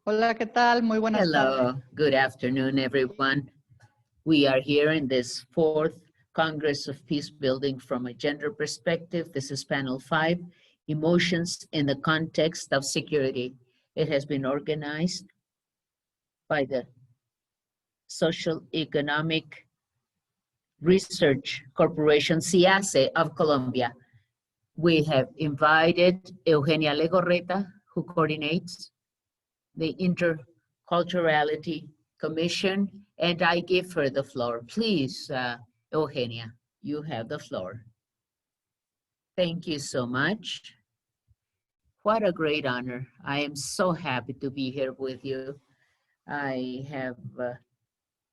Hola, ¿qué tal? Muy buenas tardes. Hello, good afternoon, everyone. We are here in this 4th Congress of Peace Building from a Gender Perspective. This is panel 5, Emotions in the Context of Security. It has been organized by the Social Economic Research Corporation, CIEFE of Colombia. We have invited Eugenia Legorreta, who coordinates the Interculturality Commission, and I give her the floor. Please, Eugenia, you have the floor. Thank you so much. What a great honor. I am so happy to be here with you. I have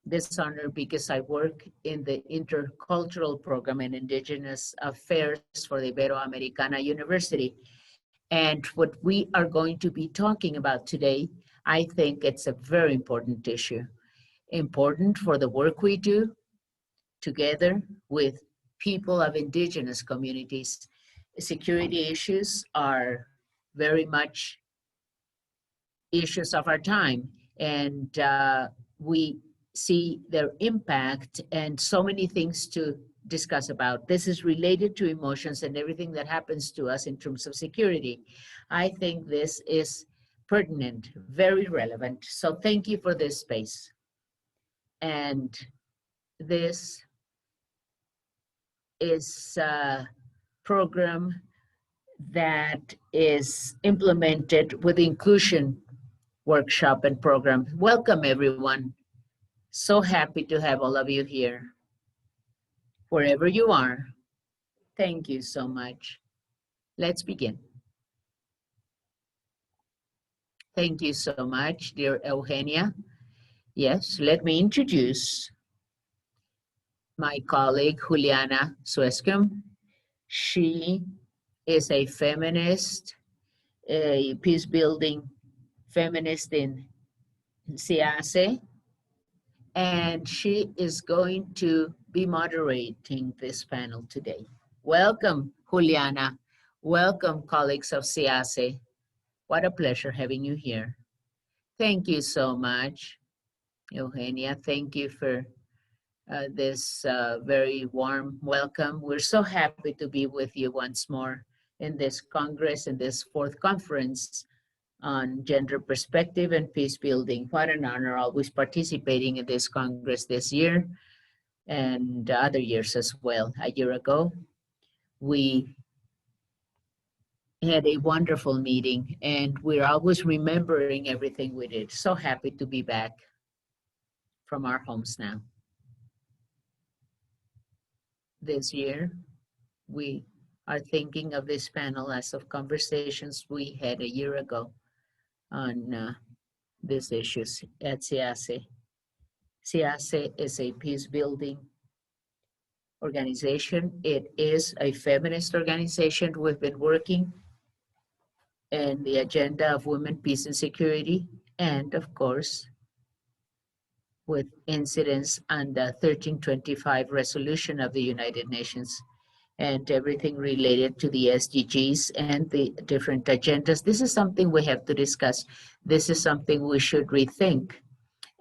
this honor because I work in the Intercultural Program in Indigenous Affairs for the Iberoamericana University. And what we are going to be talking about today, I think it's a very important issue. Important for the work we do together with people of indigenous communities. Security issues are very much issues of our time, and we see their impact and so many things to discuss about. This is related to emotions and everything that happens to us in terms of security. I think this is pertinent, very relevant. So thank you for this space. And this is a program that is implemented with the inclusion workshop and program. Welcome, everyone. So happy to have all of you here. Wherever you are, thank you so much. Let's begin. Thank you so much, dear Eugenia. Yes, let me introduce my colleague, Juliana Suescum. She is a feminist, a peace-building feminist in CIEFE, and she is going to be moderating this panel today. Welcome, Juliana. Welcome, colleagues of CIEFE. What a pleasure having you here. Thank you so much, Eugenia. Thank you for this very warm welcome. We're so happy to be with you once more in this Congress, in this 4th conference on gender perspective and peace building. What an honor always participating in this Congress this year and other years as well. A year ago, we had a wonderful meeting and we're always remembering everything we did. So happy to be back from our homes now. This year, we are thinking of this panel as of conversations we had a year ago on these issues at CIEFE. CIEFE is a peace-building organization. It is a feminist organization. We've been working in the agenda of women, peace, and security, and of course, with incidents on the 1325 resolution of the United Nations and everything related to the SDGs and the different agendas. This is something we have to discuss. This is something we should rethink,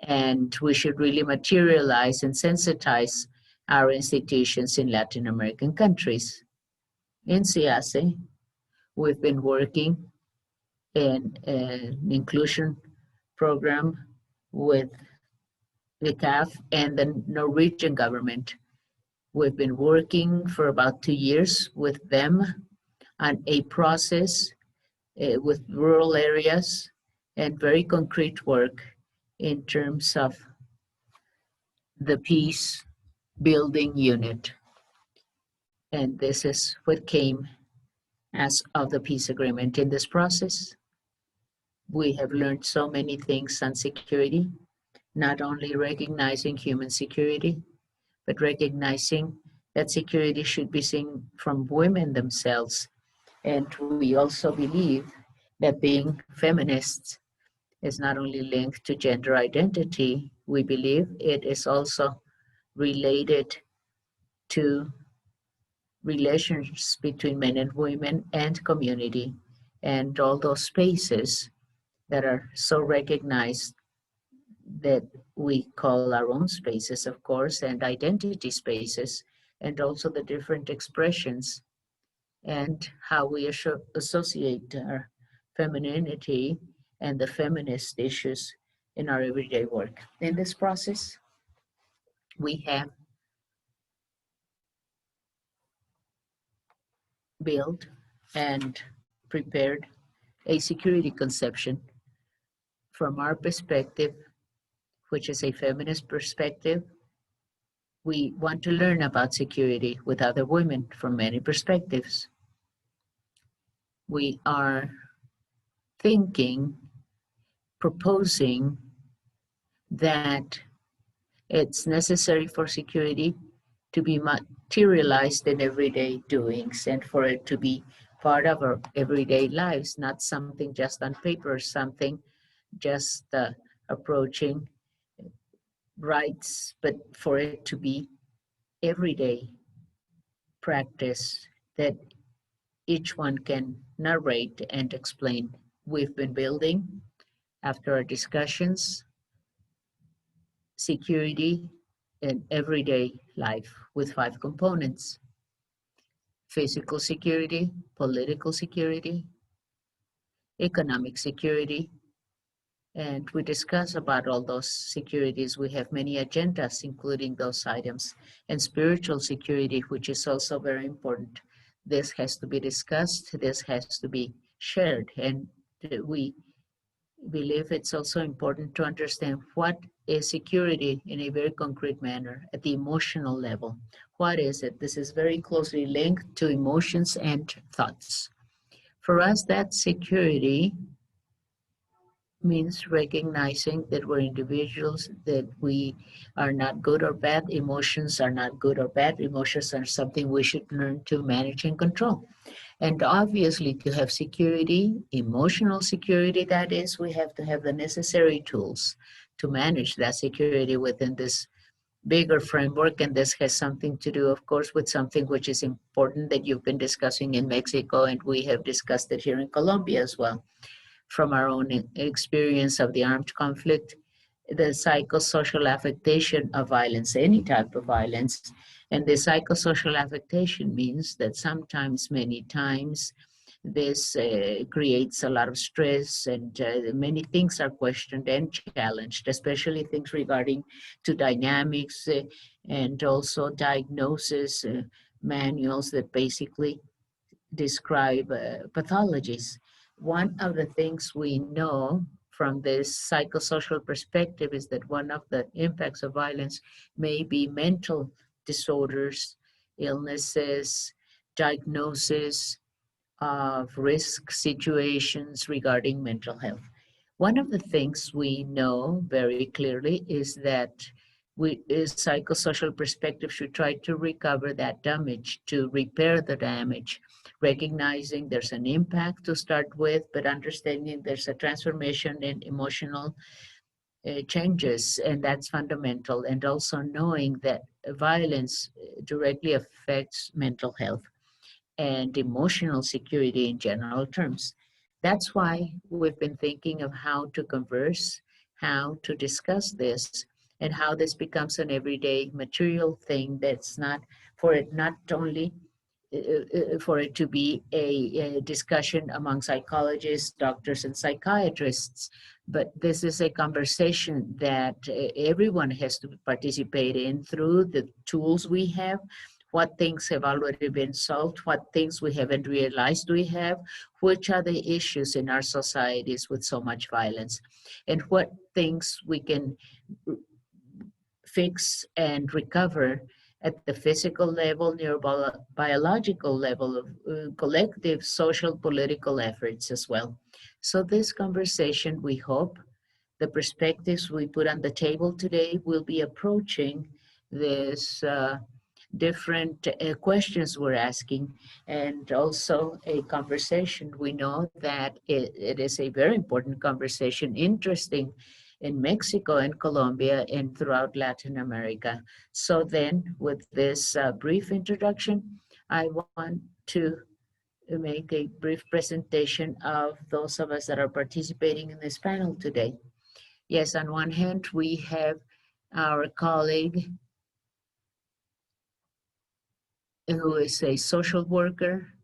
and we should really materialize and sensitize our institutions in Latin American countries. In CIEFE, we've been working in an inclusion program with the CAF and the Norwegian government. We've been working for about 2 years with them on a process with rural areas and very concrete work in terms of the peace building unit. And this is what came as of the peace agreement. In this process, we have learned so many things on security, not only recognizing human security, but recognizing that security should be seen from women themselves. And we also believe that being feminists is not only linked to gender identity, we believe it is also related to relations between men and women and community and all those spaces that are so recognized that we call our own spaces, of course, and identity spaces, and also the different expressions and how we associate our femininity and the feminist issues in our everyday work. In this process, we have built and prepared a security conception from our perspective, which is a feminist perspective. We want to learn about security with other women from many perspectives. We are thinking, proposing that it's necessary for security to be materialized in everyday doings and for it to be part of our everyday lives, not something just on paper, something just approaching rights, but for it to be everyday practice that each one can narrate and explain. We've been building, after our discussions, security in everyday life with 5 components: physical security, political security, economic security, and we discuss about all those securities. We have many agendas, including those items, and spiritual security, which is also very important. This has to be discussed, this has to be shared, and we believe it's also important to understand what is security in a very concrete manner at the emotional level. What is it? This is very closely linked to emotions and thoughts. For us, that security means recognizing that we're individuals, that we are not good or bad. Emotions are not good or bad. Emotions are something we should learn to manage and control. And obviously, to have security, emotional security, that is, we have to have the necessary tools to manage that security within this bigger framework. And this has something to do, of course, with something which is important that you've been discussing in Mexico, and we have discussed it here in Colombia as well, from our own experience of the armed conflict, the psychosocial affectation of violence, any type of violence. And the psychosocial affectation means that sometimes, many times, this creates a lot of stress, and many things are questioned and challenged, especially things regarding to dynamics and also diagnosis manuals that basically describe pathologies. One of the things we know from this psychosocial perspective is that one of the impacts of violence may be mental disorders, illnesses, diagnosis of risk situations regarding mental health. One of the things we know very clearly is that psychosocial perspective should try to recover that damage, to repair the damage, recognizing there's an impact to start with, but understanding there's a transformation in emotional changes, and that's fundamental. And also knowing that violence directly affects mental health and emotional security in general terms. That's why we've been thinking of how to converse, how to discuss this, and how this becomes an everyday material thing that's not, for it not only for it to be a discussion among psychologists, doctors, and psychiatrists, but this is a conversation that everyone has to participate in through the tools we have. What things have already been solved, what things we haven't realized we have, which are the issues in our societies with so much violence, and what things we can fix and recover at the physical level, neurobiological level, of collective social political efforts as well. So this conversation, we hope, the perspectives we put on the table today will be approaching this different questions we're asking, and also a conversation. We know that it is a very important conversation, interesting in Mexico and Colombia and throughout Latin America. So then, with this brief introduction, I want to make a brief presentation of those of us that are participating in this panel today. Yes, on one hand, we have our colleague who is a social worker,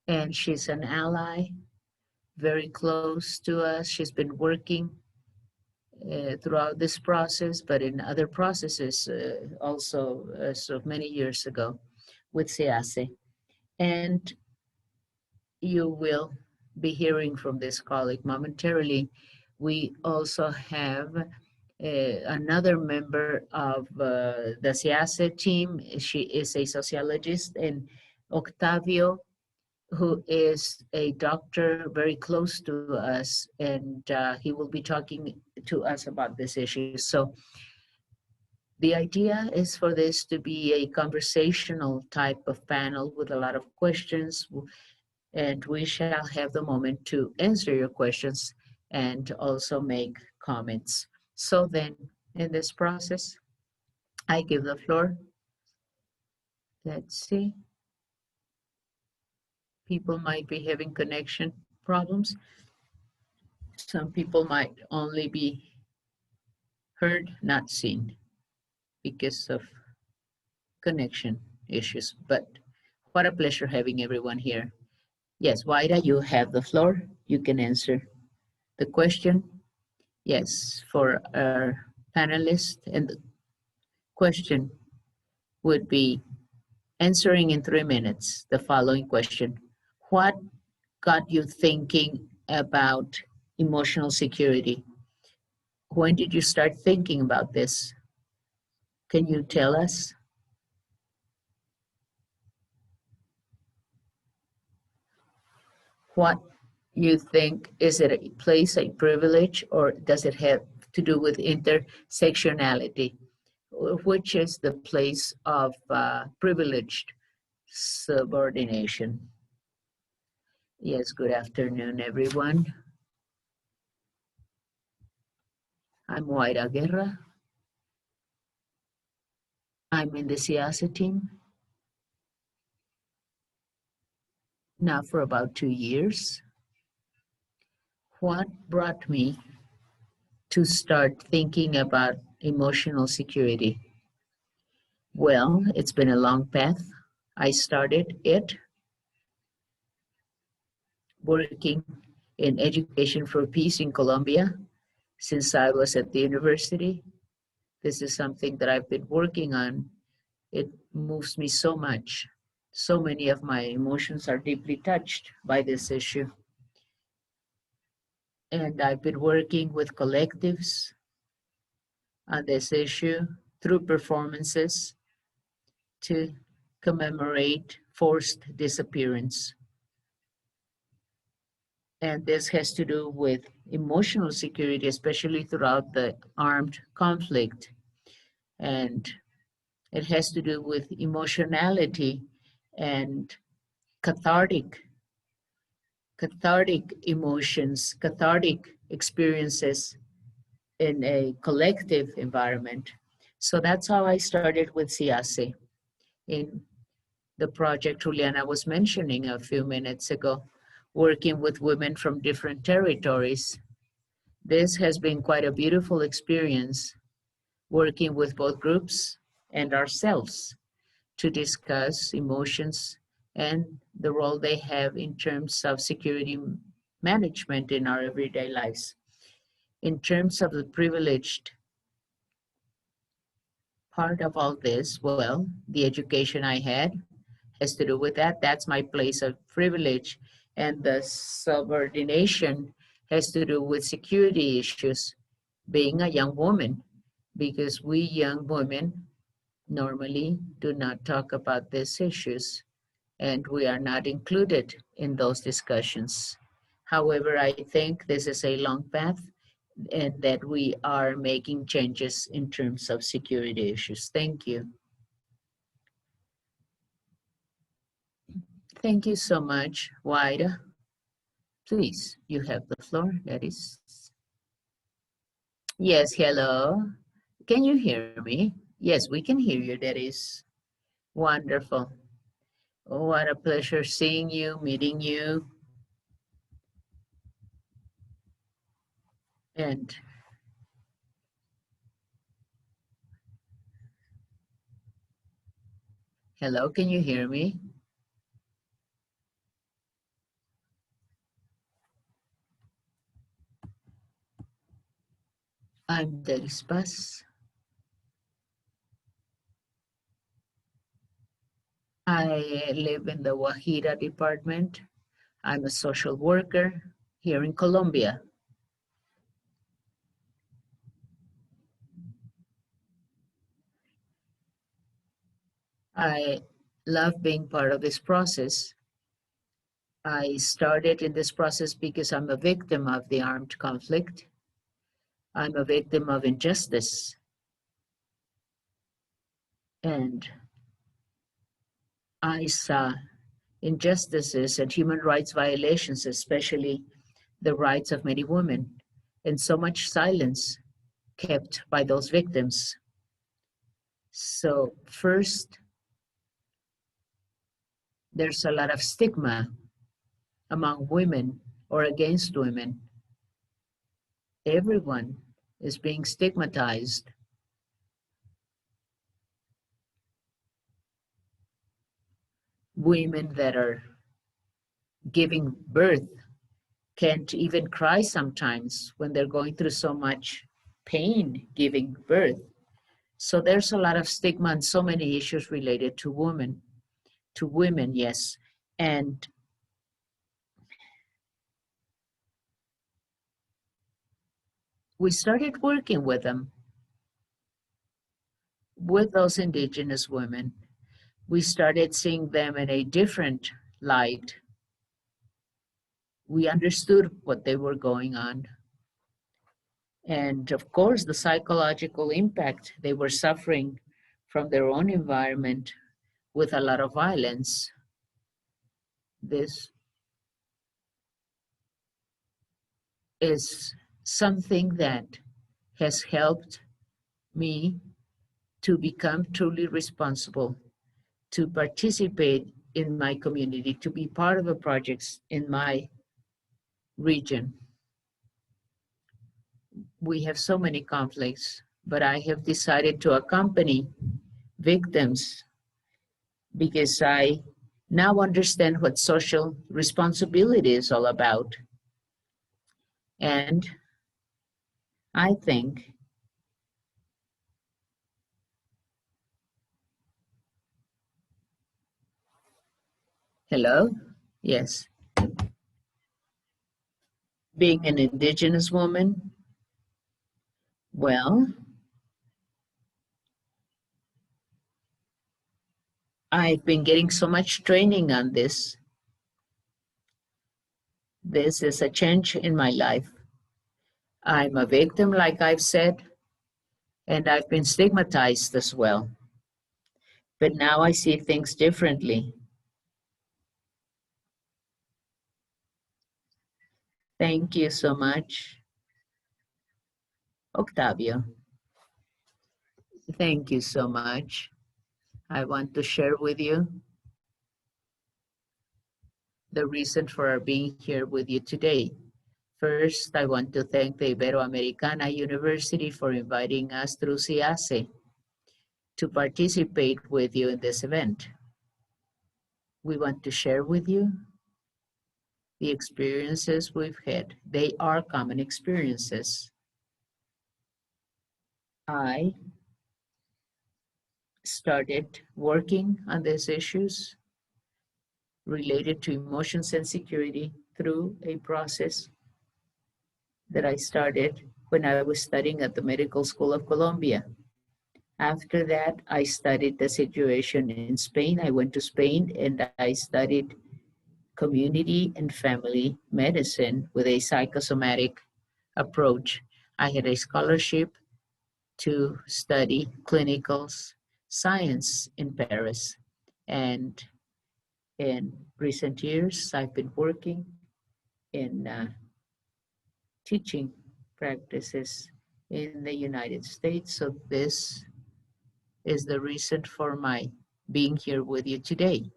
and she's an ally, very close to us. She's been working throughout this process, but in other processes also so many years ago with CEACE. And you will be hearing from this colleague momentarily. We also have another member of the CIEACE team. She is a sociologist, and Octavio, who is a doctor very close to us, and he will be talking to us about this issue. So the idea is for this to be a conversational type of panel with a lot of questions, and we shall have the moment to answer your questions and also make comments. So then, in this process, I give the floor. Let's see. People might be having connection problems. Some people might only be heard, not seen, because of connection issues. But what a pleasure having everyone here. Yes, Waida, you have the floor. You can answer the question. Yes, for our panelists, and the question would be answering in 3 minutes the following question. What got you thinking about emotional security? When did you start thinking about this? Can you tell us? What you think, is it a place, a privilege, or does it have to do with intersectionality? Which is the place of privileged subordination? Yes, good afternoon, everyone. I'm Waida Guerra. I'm in the CIEACE team now for about 2 years. What brought me to start thinking about emotional security? Well, it's been a long path. I started it working in education for peace in Colombia since I was at the university. This is something that I've been working on. It moves me so much. So many of my emotions are deeply touched by this issue. And I've been working with collectives on this issue through performances to commemorate forced disappearance. And this has to do with emotional security, especially throughout the armed conflict. And it has to do with emotionality and cathartic emotions, cathartic experiences in a collective environment. So that's how I started with CIEACE in the project Juliana was mentioning a few minutes ago, working with women from different territories. This has been quite a beautiful experience, working with both groups and ourselves to discuss emotions and the role they have in terms of security management in our everyday lives. In terms of the privileged part of all this, well, the education I had has to do with that. That's my place of privilege. And the subordination has to do with security issues, being a young woman, because we young women normally do not talk about these issues, and we are not included in those discussions. However, I think this is a long path and that we are making changes in terms of security issues. Thank you. Thank you so much, Waida. Please, you have the floor. That is. Yes, hello. Can you hear me? Yes, we can hear you. That is wonderful. Oh, what a pleasure seeing you, meeting you. And hello, can you hear me? I'm Dispares. I live in the Guajira department. I'm a social worker here in Colombia. I love being part of this process. I started in this process because I'm a victim of the armed conflict. I'm a victim of injustice. And I saw injustices and human rights violations, especially the rights of many women, and so much silence kept by those victims. So first, there's a lot of stigma among women or against women. Everyone is being stigmatized. Women that are giving birth can't even cry sometimes when they're going through so much pain giving birth. So there's a lot of stigma and so many issues related to women, yes. And we started working with them, with those indigenous women. We started seeing them in a different light. We understood what they were going on. And of course, the psychological impact they were suffering from their own environment with a lot of violence. This is something that has helped me to become truly responsible, to participate in my community, to be part of the projects in my region. We have so many conflicts, but I have decided to accompany victims because I now understand what social responsibility is all about. And I think hello? Yes. Being an indigenous woman, well, I've been getting so much training on this. This is a change in my life. I'm a victim, like I've said, and I've been stigmatized as well. But now I see things differently. Thank you so much, Octavio. Thank you so much. I want to share with you the reason for our being here with you today. First, I want to thank the Iberoamericana University for inviting us through CIEJE to participate with you in this event. We want to share with you the experiences we've had. They are common experiences. I started working on these issues related to emotions and security through a process that I started when I was studying at the Medical School of Colombia. After that, I studied the situation in Spain. I went to Spain and I studied community and family medicine with a psychosomatic approach. I had a scholarship to study clinical science in Paris. And in recent years, I've been working in teaching practices in the United States. So this is the reason for my being here with you today.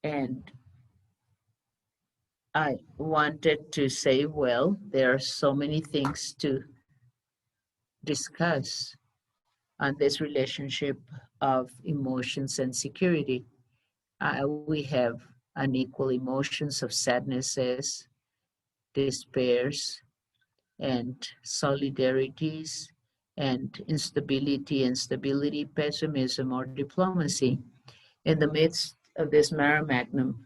And I wanted to say, well, there are so many things to discuss on this relationship of emotions and security. We have unequal emotions of sadnesses, despairs, and solidarities, and instability and stability, pessimism, or diplomacy. In the midst of this mare magnum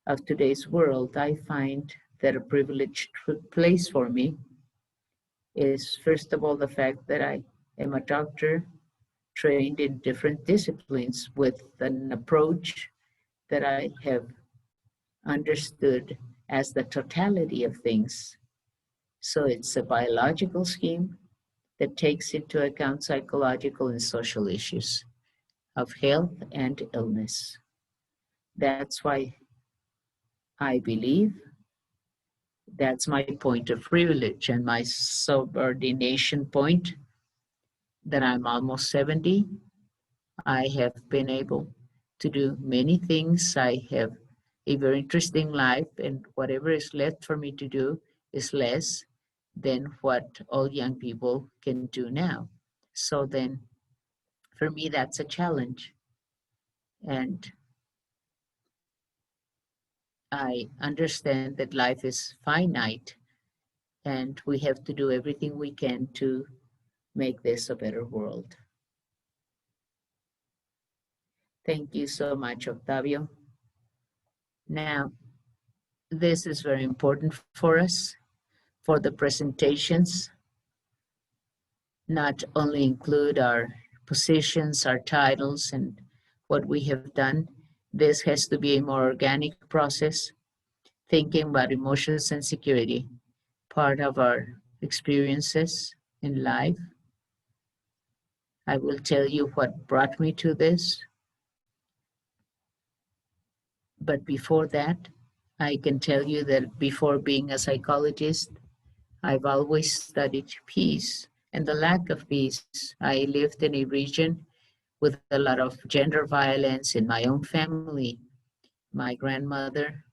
of today's world, I find that a privileged place for me is, first of all, the fact that I am a doctor trained in different disciplines with an approach that I have understood as the totality of things. So it's a biological scheme that takes into account psychological and social issues of health and illness. That's why I believe that's my point of privilege and my subordination point, that I'm almost 70. I have been able to do many things. I have a very interesting life, and whatever is left for me to do is less than what all young people can do now. So then, for me, that's a challenge. And I understand that life is finite, and we have to do everything we can to make this a better world. Thank you so much, Octavio. Now, this is very important for us, for the presentations, not only include our positions, our titles, and what we have done. This has to be a more organic process, thinking about emotions and security, part of our experiences in life. I will tell you what brought me to this. But before that, I can tell you that before being a psychologist, I've always studied peace and the lack of peace. I lived in a region with a lot of gender violence in my own family. My grandmother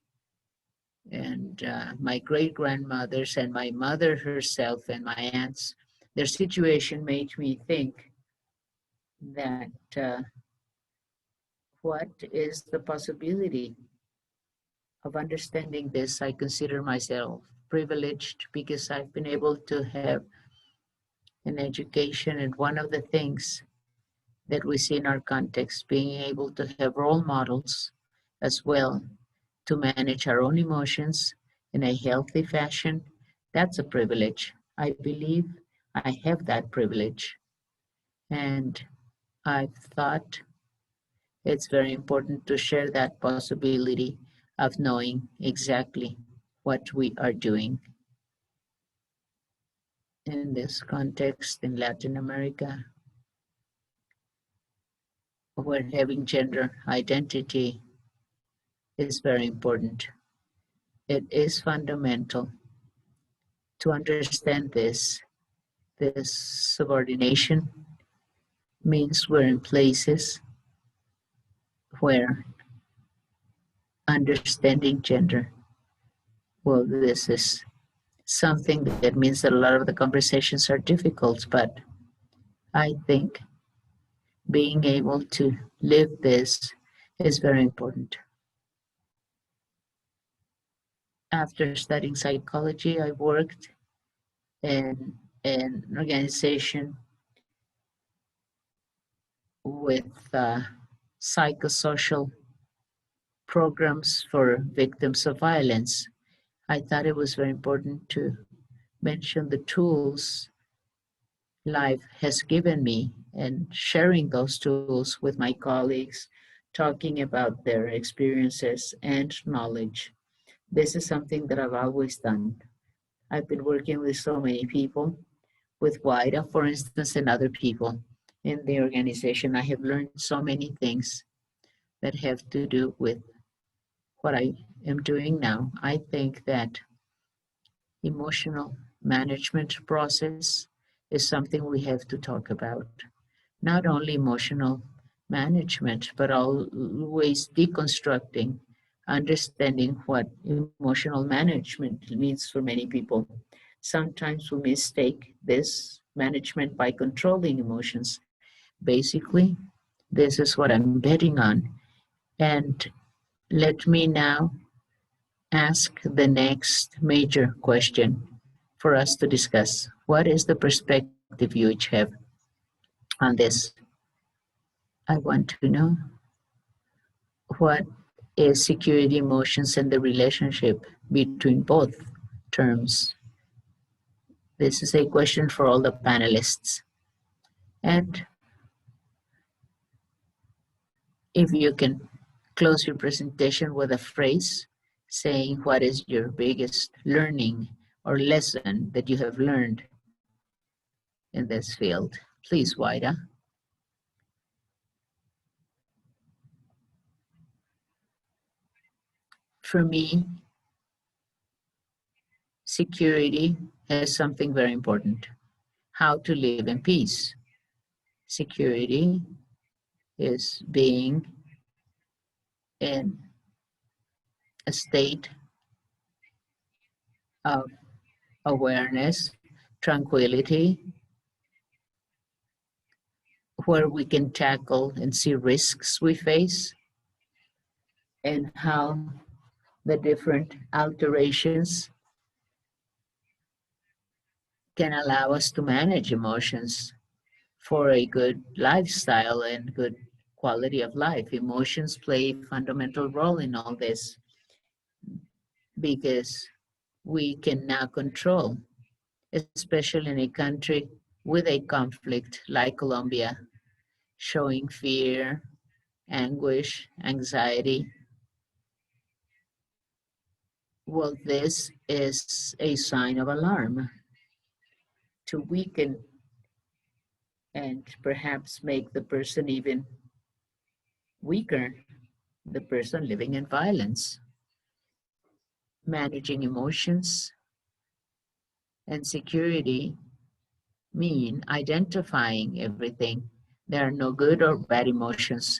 and my great-grandmothers and my mother herself and my aunts, their situation made me think that what is the possibility of understanding this? I consider myself privileged because I've been able to have an education, and one of the things that we see in our context, being able to have role models as well to manage our own emotions in a healthy fashion, that's a privilege. I believe I have that privilege. And I've thought it's very important to share that possibility of knowing exactly what we are doing. In this context, in Latin America, where having gender identity is very important. It is fundamental to understand this. This subordination means we're in places where understanding gender, well, this is something that means that a lot of the conversations are difficult, but I think being able to live this is very important. After studying psychology, I worked in an organization with psychosocial programs for victims of violence. I thought it was very important to mention the tools life has given me and sharing those tools with my colleagues, talking about their experiences and knowledge. This is something that I've always done. I've been working with so many people, with WIDA, for instance, and other people in the organization. I have learned so many things that have to do with what I am doing now. I think that emotional management process is something we have to talk about. Not only emotional management, but always deconstructing, understanding what emotional management means for many people. Sometimes we mistake this management by controlling emotions. Basically, this is what I'm betting on. And let me now ask the next major question for us to discuss. What is the perspective you each have on this? I want to know what is security, emotions, and the relationship between both terms. This is a question for all the panelists. And if you can close your presentation with a phrase saying what is your biggest learning or lesson that you have learned in this field. Please, Waida. For me, security has something very important. How to live in peace. Security is being in a state of awareness, tranquility, where we can tackle and see risks we face and how the different alterations can allow us to manage emotions for a good lifestyle and good quality of life. Emotions play a fundamental role in all this because we can now control, especially in a country with a conflict like Colombia, showing fear, anguish, anxiety. Well, this is a sign of alarm to weaken and perhaps make the person even weaker, the person living in violence. Managing emotions and security mean identifying everything. There are no good or bad emotions.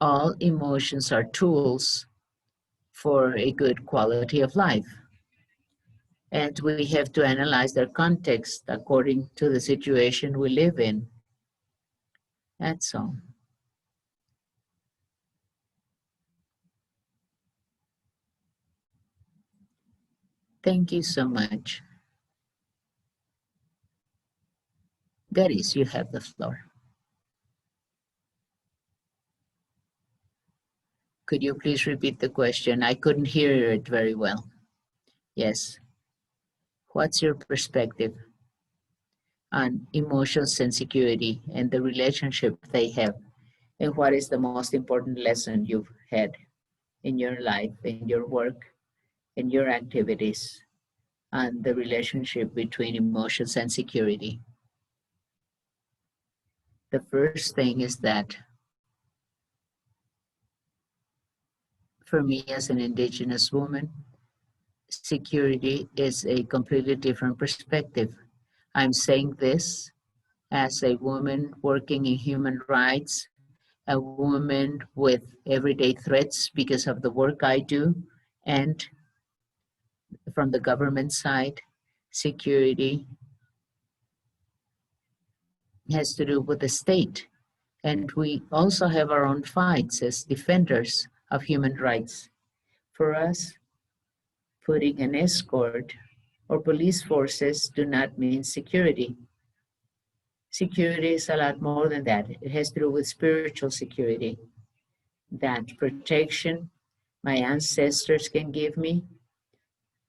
All emotions are tools for a good quality of life. And we have to analyze their context according to the situation we live in. That's all. Thank you so much. Garis, you have the floor. Could you please repeat the question? I couldn't hear it very well. Yes. What's your perspective on emotions and security and the relationship they have? And what is the most important lesson you've had in your life, in your work, in your activities on the relationship between emotions and security? The first thing is that for me as an indigenous woman, security is a completely different perspective. I'm saying this as a woman working in human rights, a woman with everyday threats because of the work I do, and from the government side, security has to do with the state. And we also have our own fights as defenders of human rights. For us, putting an escort or police forces do not mean security. Security is a lot more than that. It has to do with spiritual security. That protection my ancestors can give me,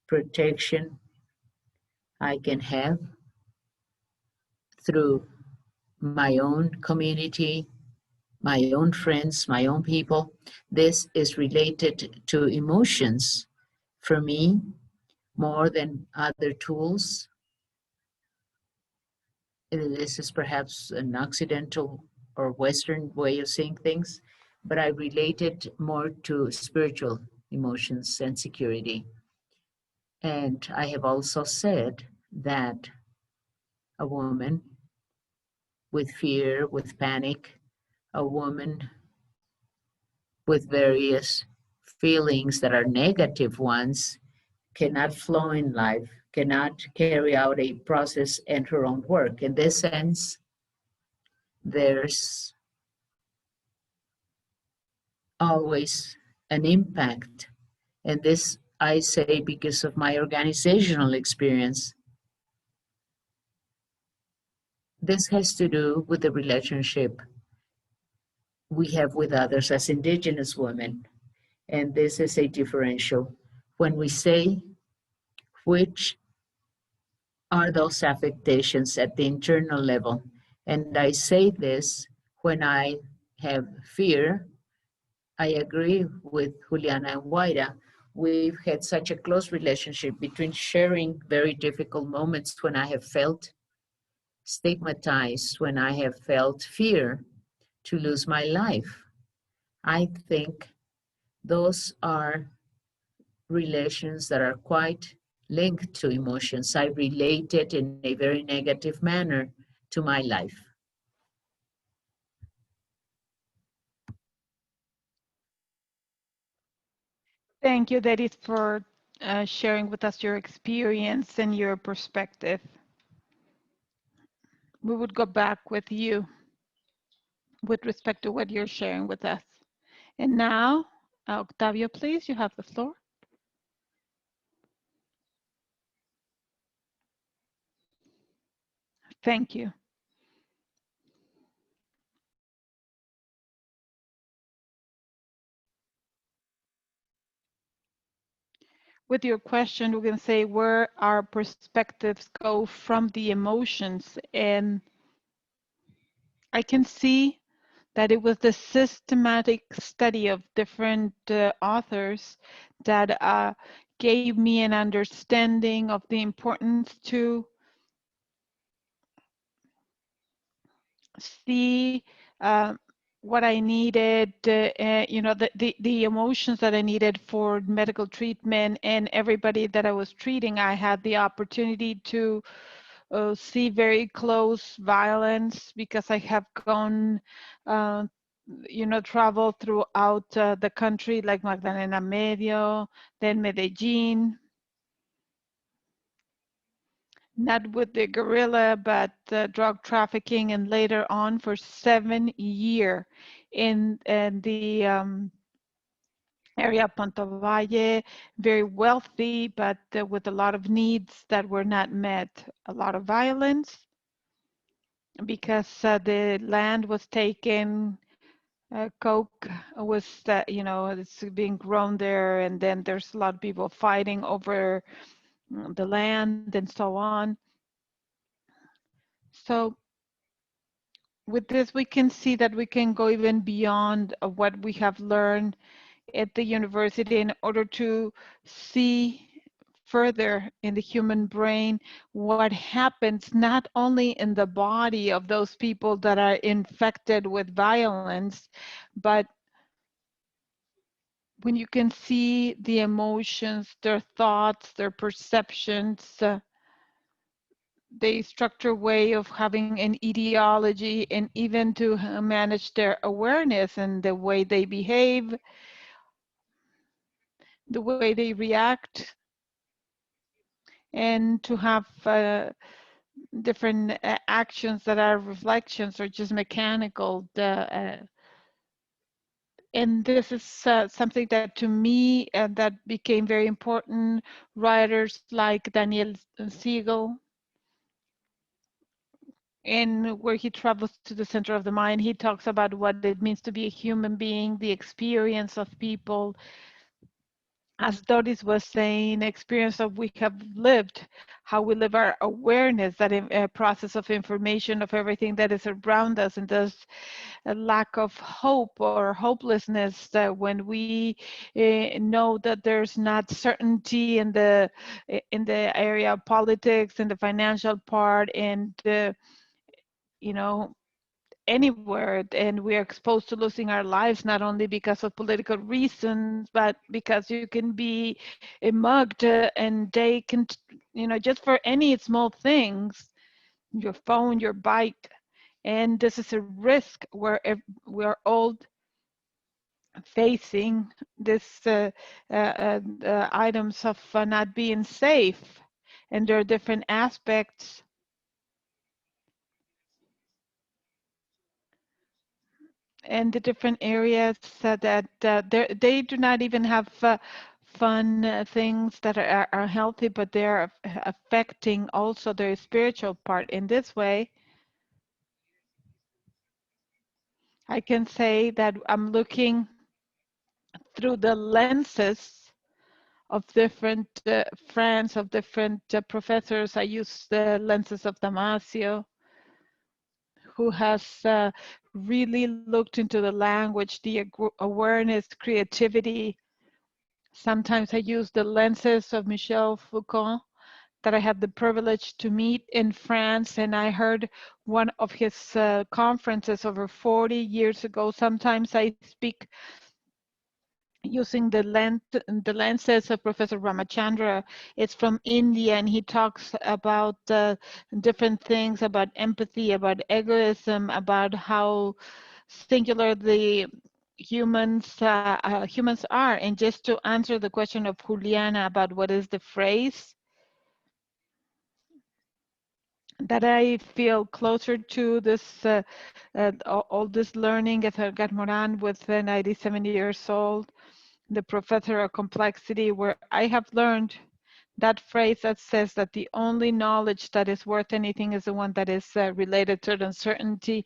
protection I can have through my own community, my own friends, my own people. This is related to emotions for me more than other tools. This is perhaps an Occidental or Western way of seeing things, but I relate it more to spiritual emotions and security. And I have also said that a woman with fear, with panic, a woman with various feelings that are negative ones cannot flow in life, cannot carry out a process and her own work. In this sense, there's always an impact. And this I say because of my organizational experience. This has to do with the relationship we have with others as indigenous women. And this is a differential. When we say which are those affectations at the internal level, and I say this when I have fear, I agree with Juliana and Guaira. We've had such a close relationship between sharing very difficult moments when I have felt stigmatized, when I have felt fear to lose my life. I think those are relations that are quite linked to emotions. I relate it in a very negative manner to my life. Thank you, Deris, for sharing with us your experience and your perspective. We would go back with you with respect to what you're sharing with us. And now, Octavio, please, you have the floor. Thank you. With your question, we can say where our perspectives go from the emotions. And I can see that it was the systematic study of different authors that gave me an understanding of the importance to see what I needed, you know, the emotions that I needed for medical treatment, and everybody that I was treating, I had the opportunity to see very close violence because I have gone, you know, traveled throughout the country, like Magdalena Medio, then Medellin, not with the guerrilla, but drug trafficking, and later on for 7 years in the area of Punta Valle, very wealthy, but with a lot of needs that were not met. A lot of violence because the land was taken, coke was, you know, it's being grown there, and then there's a lot of people fighting over the land and so on. So with this, we can see that we can go even beyond what we have learned at the university in order to see further in the human brain what happens not only in the body of those people that are infected with violence, but when you can see the emotions, their thoughts, their perceptions, the structured way of having an ideology, and even to manage their awareness and the way they behave, the way they react, and to have different actions that are reflections or just mechanical. And this is something that to me that became very important. Writers like Daniel Siegel, and where he travels to the center of the mind, he talks about what it means to be a human being, the experience of people. As Doris was saying, experience of we have lived, how we live our awareness, that process of information of everything that is around us, and there's a lack of hope or hopelessness that when we know that there's not certainty in the area of politics and the financial part, and you know, anywhere, and we are exposed to losing our lives not only because of political reasons, but because you can be mugged and they can, you know, just for any small things, your phone, your bike, And this is a risk where we're all facing this items of not being safe. And there are different aspects and the different areas that they do not even have fun things that are healthy, but they're affecting also their spiritual part. In this way, I can say that I'm looking through the lenses of different friends, of different professors. I use the lenses of Damasio, who has really looked into the language, the awareness, creativity. Sometimes I use the lenses of Michel Foucault that I had the privilege to meet in France, and I heard one of his conferences over 40 years ago. Sometimes I speak using the lenses of Professor Ramachandra. It's from India, and he talks about different things, about empathy, about egoism, about how singular the humans are. And just to answer the question of Juliana about what is the phrase that I feel closer to this, all this learning as Edgar Morin with 97 years old, the professor of complexity, where I have learned that phrase that says that the only knowledge that is worth anything is the one that is related to uncertainty,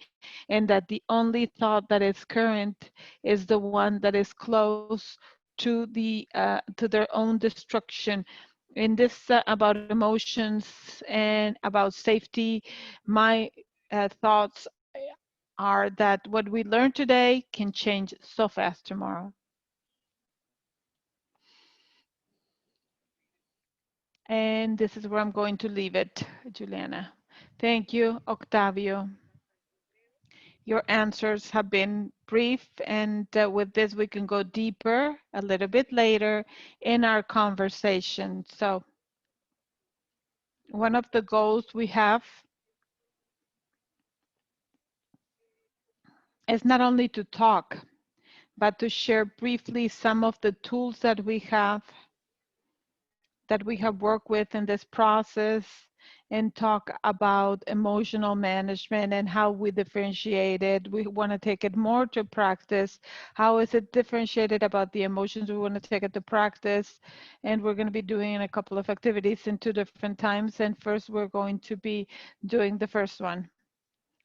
and that the only thought that is current is the one that is close to their own destruction. In this about emotions and about safety, my thoughts are that what we learn today can change so fast tomorrow. And this is where I'm going to leave it, Juliana. Thank you, Octavio. Your answers have been brief, and with this we can go deeper a little bit later in our conversation. So one of the goals we have is not only to talk, but to share briefly some of the tools that we have worked with in this process, and talk about emotional management and how we differentiate it. We want to take it more to practice. How is it differentiated about the emotions? We want to take it to practice, and we're going to be doing a couple of activities in 2 different times. And first, we're going to be doing the first one.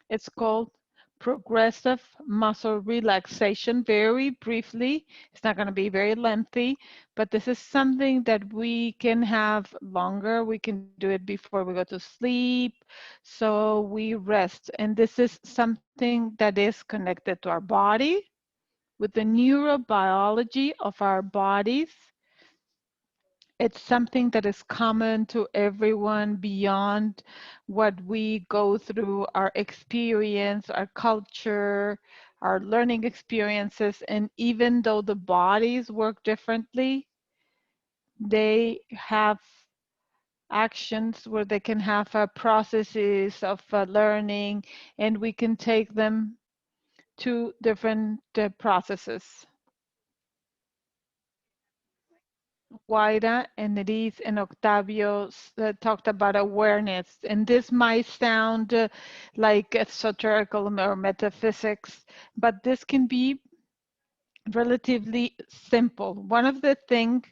It's called progressive muscle relaxation. Very briefly, it's not going to be very lengthy, but this is something that we can have longer. We can do it before we go to sleep, so we rest. And this is something that is connected to our body, with the neurobiology of our bodies. It's something that is common to everyone beyond what we go through, our experience, our culture, our learning experiences. And even though the bodies work differently, they have actions where they can have processes of learning, and we can take them to different processes. Guaira and Neris and Octavio talked about awareness, and this might sound like esoterical or metaphysics, but this can be relatively simple. One of the things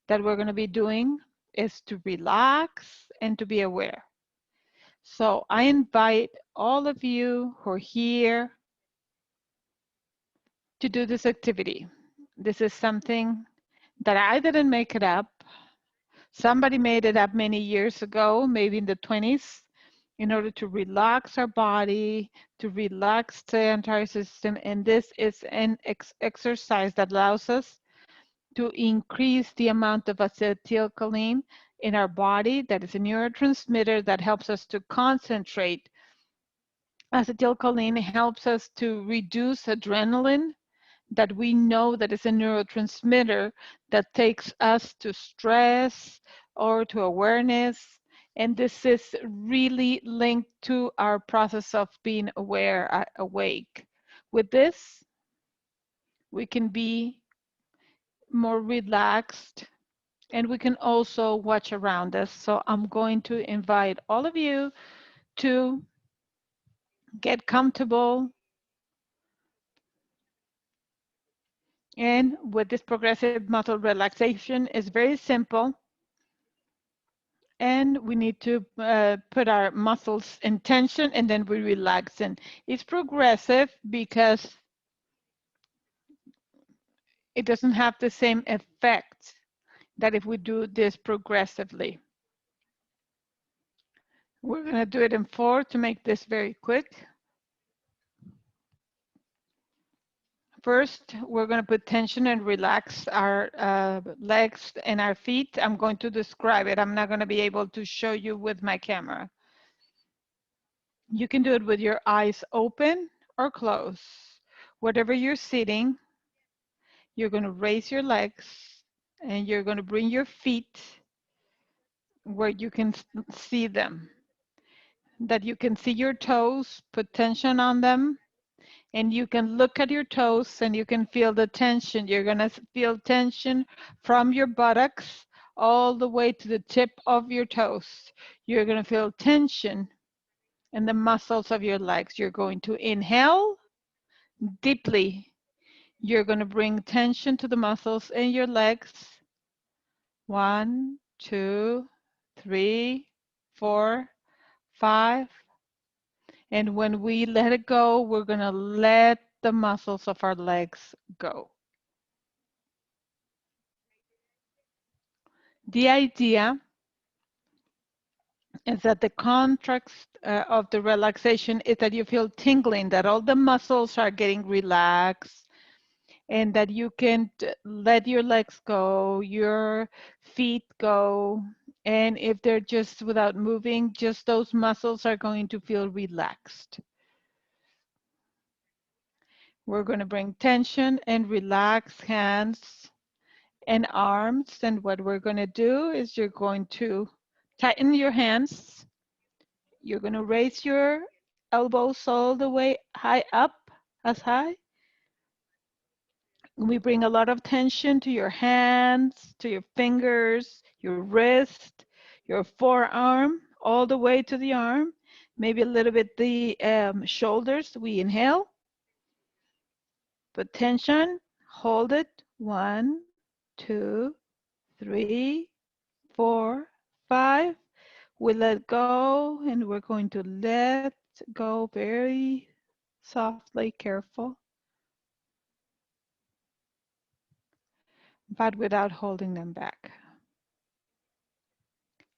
that we're going to be doing is to relax and to be aware. So I invite all of you who are here to do this activity. This is something that I didn't make it up. Somebody made it up many years ago, maybe in the 20s, in order to relax our body, to relax the entire system. And this is an exercise that allows us to increase the amount of acetylcholine in our body. That is a neurotransmitter that helps us to concentrate. Acetylcholine helps us to reduce adrenaline, that we know that is a neurotransmitter that takes us to stress or to awareness. And this is really linked to our process of being aware, awake. With this, we can be more relaxed, and we can also watch around us. So I'm going to invite all of you to get comfortable. And with this progressive muscle relaxation, is very simple. And we need to put our muscles in tension, and then we relax. And it's progressive because it doesn't have the same effect that if we do this progressively. We're going to do it in 4 to make this very quick. First, we're going to put tension and relax our legs and our feet. I'm going to describe it. I'm not going to be able to show you with my camera. You can do it with your eyes open or closed. Whatever you're sitting, you're going to raise your legs and you're going to bring your feet where you can see them. That you can see your toes, put tension on them, and you can look at your toes and you can feel the tension. You're going to feel tension from your buttocks all the way to the tip of your toes. You're going to feel tension in the muscles of your legs. You're going to inhale deeply. You're going to bring tension to the muscles in your legs. 1, 2, 3, 4, 5. And when we let it go, we're going to let the muscles of our legs go. The idea is that the context of the relaxation is that you feel tingling, that all the muscles are getting relaxed, and that you can let your legs go, your feet go, and if they're just without moving, just those muscles are going to feel relaxed. We're going to bring tension and relax hands and arms, and what we're going to do is you're going to tighten your hands. You're going to raise your elbows all the way high up, as high. We bring a lot of tension to your hands, to your fingers, your wrist, your forearm, all the way to the arm. Maybe a little bit the shoulders. We inhale. Put tension, hold it. 1, 2, 3, 4, 5. We let go, and we're going to let go very softly, careful, but without holding them back.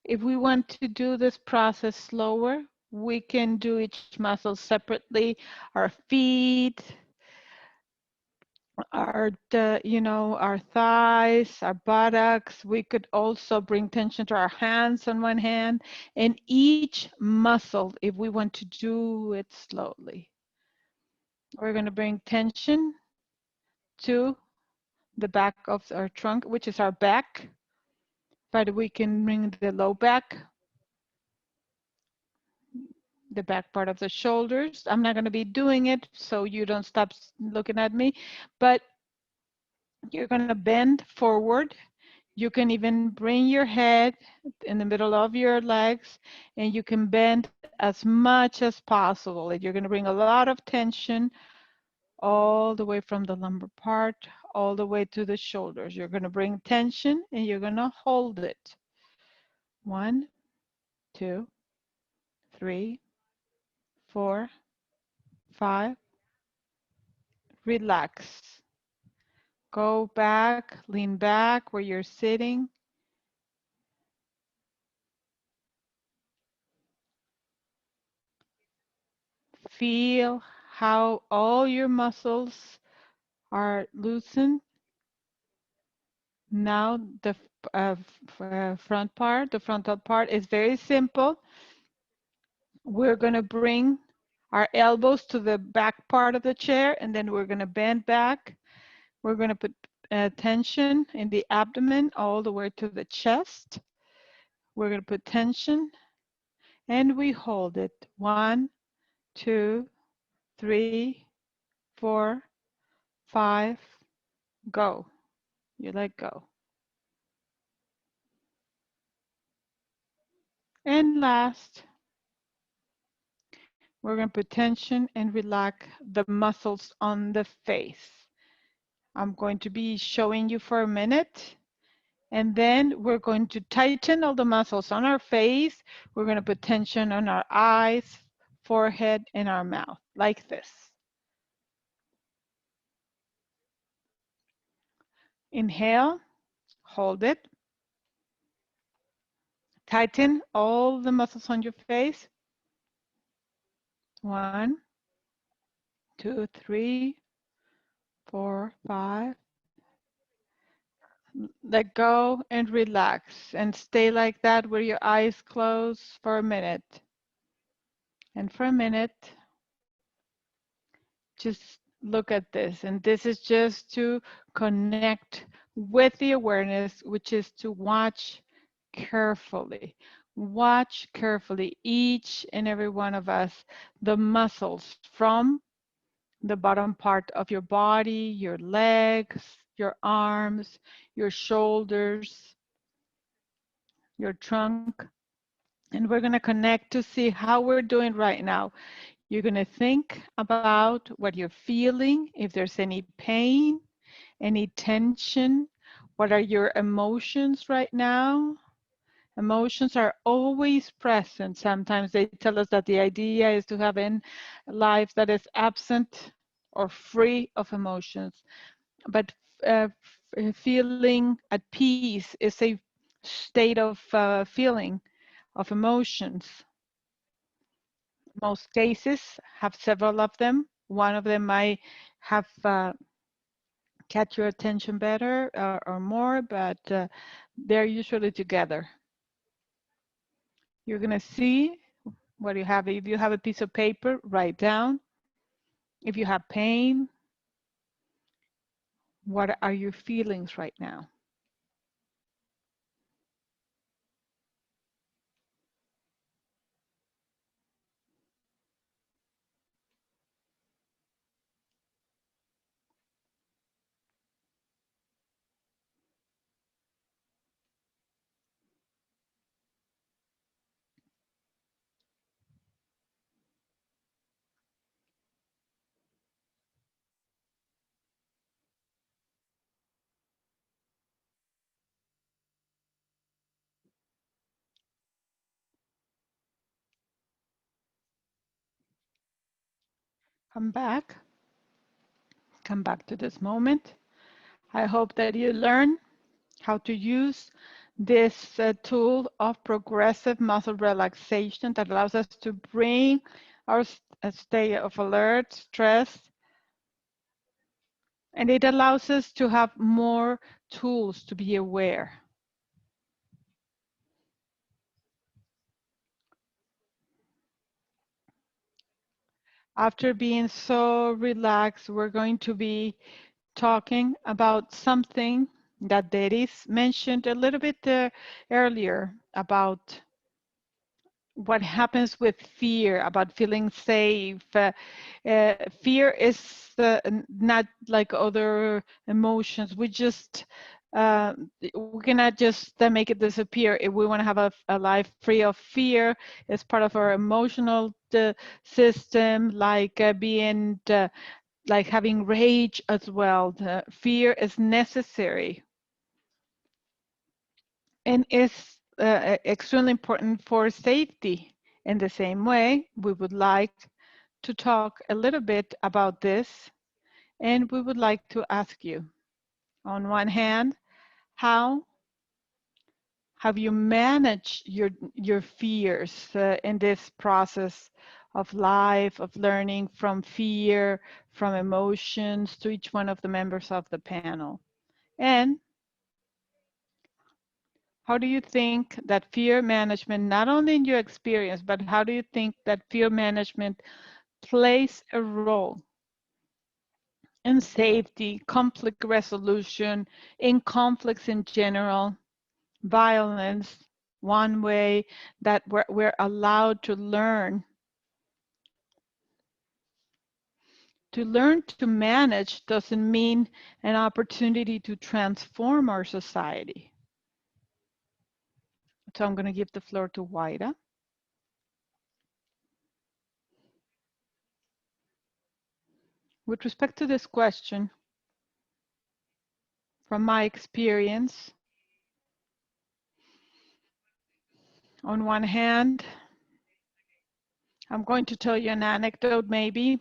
If we want to do this process slower, we can do each muscle separately. Our feet, our thighs, our buttocks. We could also bring tension to our hands on one hand, and each muscle, if we want to do it slowly. We're going to bring tension to the back of our trunk, which is our back, but we can bring the low back, the back part of the shoulders. I'm not going to be doing it, so you don't stop looking at me, but you're going to bend forward. You can even bring your head in the middle of your legs, and you can bend as much as possible. You're going to bring a lot of tension all the way from the lumbar part, all the way to the shoulders. You're going to bring tension, and you're going to hold it. 1, 2, 3, 4, 5. Relax. Go back, lean back where you're sitting. Feel how all your muscles are loosened. Now the front part, the frontal part is very simple. We're going to bring our elbows to the back part of the chair, and then we're going to bend back. We're going to put tension in the abdomen all the way to the chest. We're going to put tension And we hold it. 1, 2, 3, 4, 5, go. You let go. And last, we're going to put tension and relax the muscles on the face. I'm going to be showing you for a minute, and then we're going to tighten all the muscles on our face. We're going to put tension on our eyes, forehead, and our mouth, like this. Inhale, hold it. Tighten all the muscles on your face. 1, 2, 3, 4, 5. Let go and relax, and stay like that with your eyes closed for a minute. And for a minute, just look at this. And this is just to connect with the awareness, which is to watch carefully. Watch carefully, each and every one of us, the muscles from the bottom part of your body, your legs, your arms, your shoulders, your trunk. And we're going to connect to see how we're doing right now. You're going to think about what you're feeling, if there's any pain, any tension. What are your emotions right now? Emotions are always present. Sometimes they tell us that the idea is to have a life that is absent or free of emotions. But feeling at peace is a state of feeling of emotions. Most cases have several of them. One of them might have catch your attention better or more, but they're usually together. You're going to see what you have. If you have a piece of paper, write down. If you have pain, what are your feelings right now? Come back to this moment. I hope that you learn how to use this tool of progressive muscle relaxation that allows us to bring our state of alert, stress, and it allows us to have more tools to be aware. After being so relaxed, we're going to be talking about something that Deris mentioned a little bit earlier about what happens with fear, about feeling safe. Fear is not like other emotions. We cannot just make it disappear. If we want to have a life free of fear, it's part of our emotional system, like like having rage as well. Fear is necessary and is extremely important for safety. In the same way, we would like to talk a little bit about this, and we would like to ask you, on one hand, how have you managed your fears in this process of life, of learning from fear, from emotions, to each one of the members of the panel? And how do you think that fear management, not only in your experience, but how do you think that fear management plays a role in safety, conflict resolution, in conflicts in general, violence, one way that we're allowed to learn. To learn to manage doesn't mean an opportunity to transform our society. So I'm going to give the floor to Waida. With respect to this question, from my experience, on one hand, I'm going to tell you an anecdote maybe.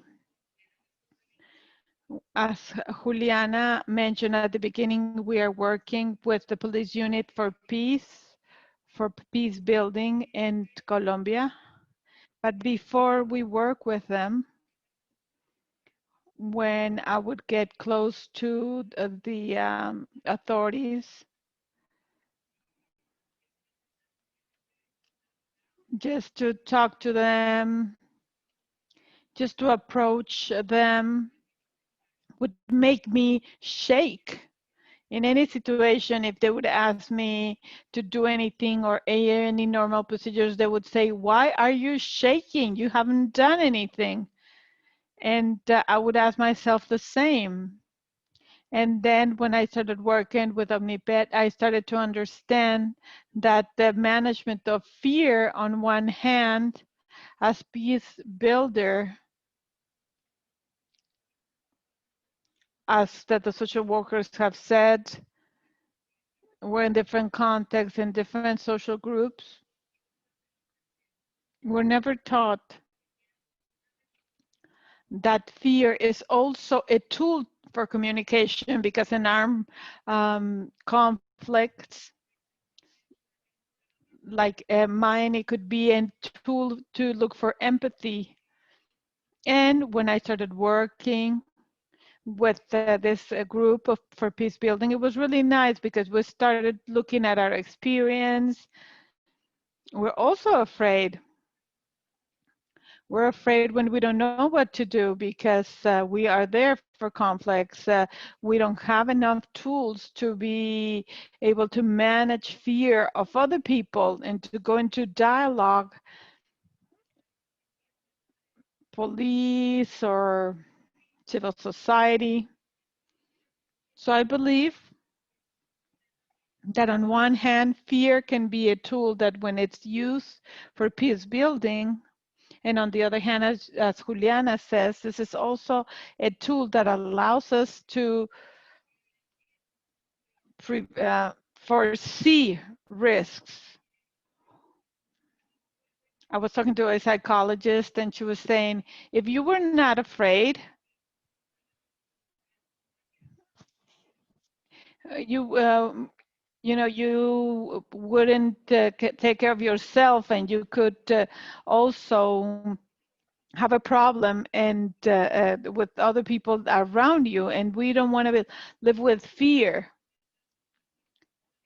As Juliana mentioned at the beginning, we are working with the police unit for peace building in Colombia. But before we work with them, when I would get close to the authorities, just to talk to them, just to approach them, would make me shake. In any situation, if they would ask me to do anything or any normal procedures, they would say, "Why are you shaking? You haven't done anything." And I would ask myself the same. And then when I started working with OmniPet, I started to understand that the management of fear on one hand, as peace builder, as that the social workers have said, we're in different contexts, in different social groups. We're never taught that fear is also a tool for communication, because in armed conflicts, like mine, it could be a tool to look for empathy. And when I started working with this group for peace building, it was really nice because we started looking at our experience. We're also afraid. We're afraid when we don't know what to do because we are there for conflicts. We don't have enough tools to be able to manage fear of other people and to go into dialogue, police or civil society. So I believe that on one hand, fear can be a tool that when it's used for peace building, and on the other hand, as Juliana says, this is also a tool that allows us to foresee risks. I was talking to a psychologist and she was saying, if you were not afraid, you wouldn't take care of yourself, and you could also have a problem and with other people around you, and we don't want to live with fear.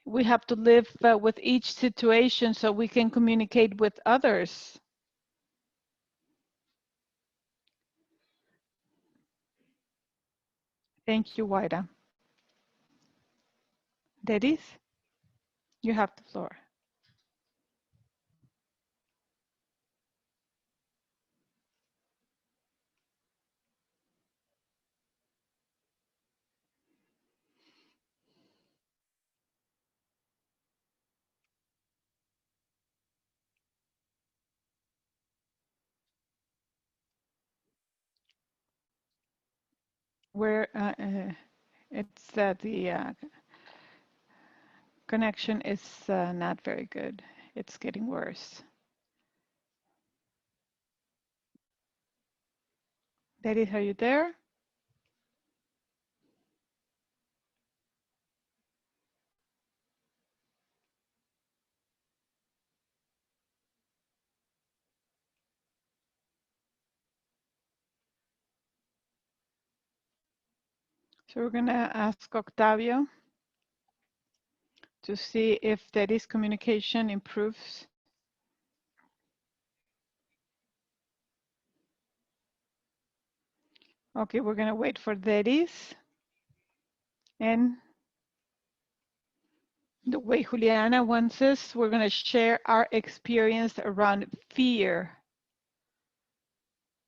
We have to live with each situation so we can communicate with others. Thank you, Waida. Dedis, you have the floor. Where it's the connection is not very good. It's getting worse. Dedis, are you there? So we're going to ask Octavio to see if Dedis' communication improves. Okay, we're going to wait for Dedis. And the way Juliana wants us, we're going to share our experience around fear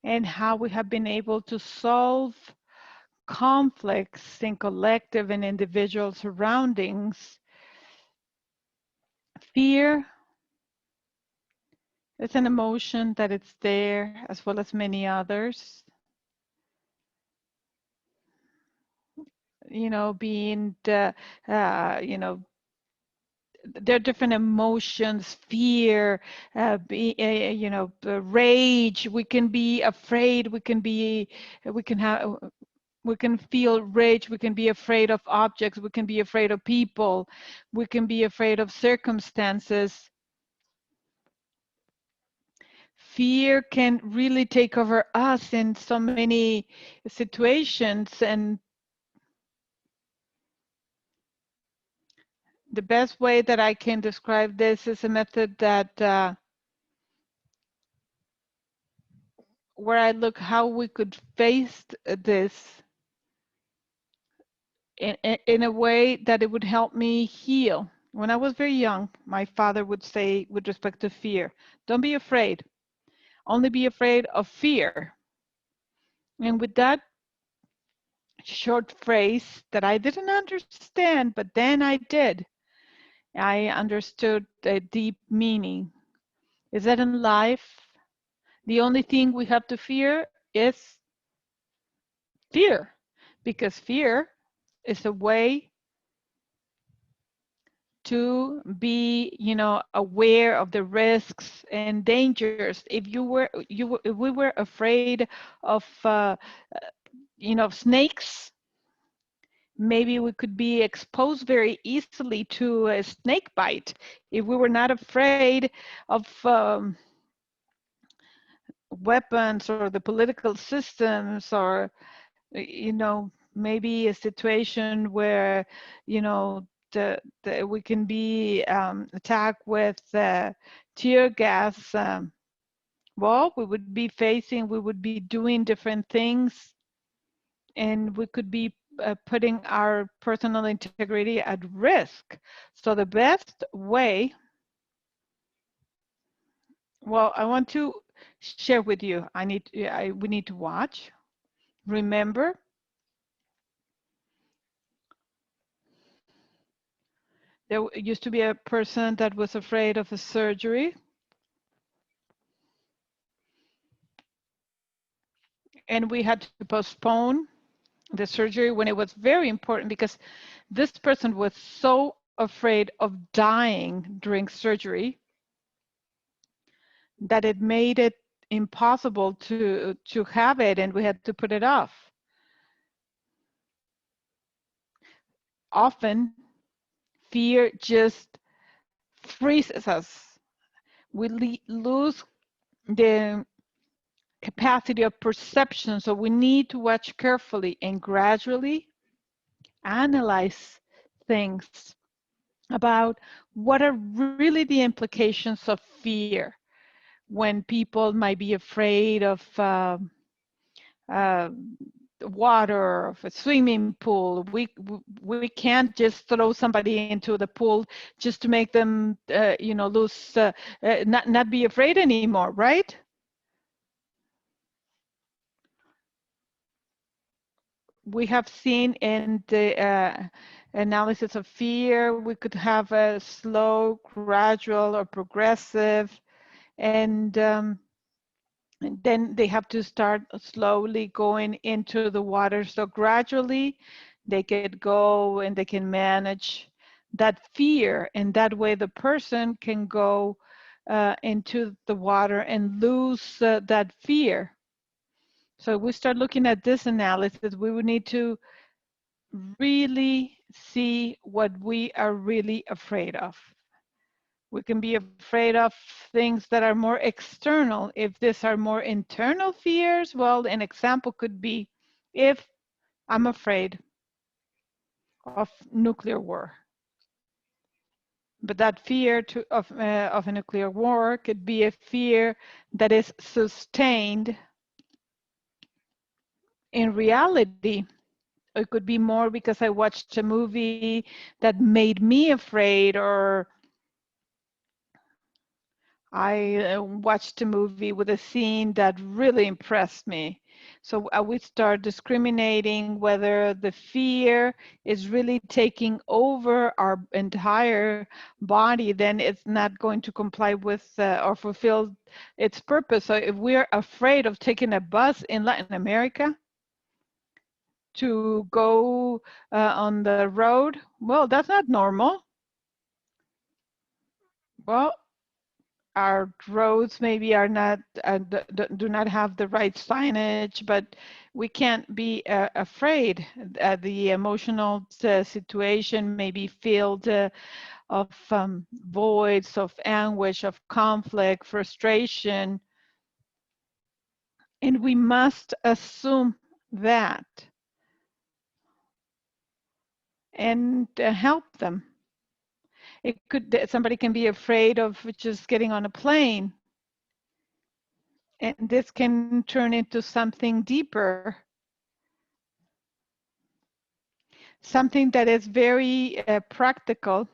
and how we have been able to solve conflicts in collective and individual surroundings. Fear is an emotion that it's there, as well as many others. You know, being, you know, there are different emotions, fear, you know, rage. We can be afraid. We can feel rage. We can be afraid of objects. We can be afraid of people. We can be afraid of circumstances. Fear can really take over us in so many situations, and the best way that I can describe this is a method that where I look how we could face this in a way that it would help me heal. When I was very young, my father would say, with respect to fear, don't be afraid, only be afraid of fear. And with that short phrase that I didn't understand, but then I did, I understood the deep meaning. Is that in life, the only thing we have to fear is fear, because fear is a way to be, you know, aware of the risks and dangers. If if we were afraid of, you know, snakes, maybe we could be exposed very easily to a snake bite. If we were not afraid of weapons or the political systems, or, you know, maybe a situation where, you know, we can be attacked with tear gas, well, we would be doing different things, and we could be putting our personal integrity at risk. So the best way, well, I want to share with you, we need to watch. Remember, there used to be a person that was afraid of a surgery. And we had to postpone the surgery when it was very important, because this person was so afraid of dying during surgery that it made it impossible to have it, and we had to put it off. Often, fear just freezes us. We lose the capacity of perception, so we need to watch carefully and gradually analyze things about what are really the implications of fear when people might be afraid of water, of a swimming pool. We can't just throw somebody into the pool just to make them, you know, lose, not be afraid anymore, right? We have seen in the analysis of fear, we could have a slow, gradual, or progressive, and then they have to start slowly going into the water. So gradually they could go and they can manage that fear, and that way the person can go into the water and lose that fear. So we start looking at this analysis, we would need to really see what we are really afraid of. We can be afraid of things that are more external. If these are more internal fears, well, an example could be if I'm afraid of nuclear war. But that fear of a nuclear war could be a fear that is sustained in reality it could be more because I watched a movie that made me afraid, or I watched a movie with a scene that really impressed me. So we start discriminating whether the fear is really taking over our entire body, then it's not going to comply with or fulfill its purpose. So if we're afraid of taking a bus in Latin America to go on the road, well, that's not normal. Well, our roads maybe are not do not have the right signage, but we can't be afraid. The emotional situation may be filled of voids, of anguish, of conflict, frustration, and we must assume that and help them. It could, somebody can be afraid of just getting on a plane, and this can turn into something deeper, something that is very practical.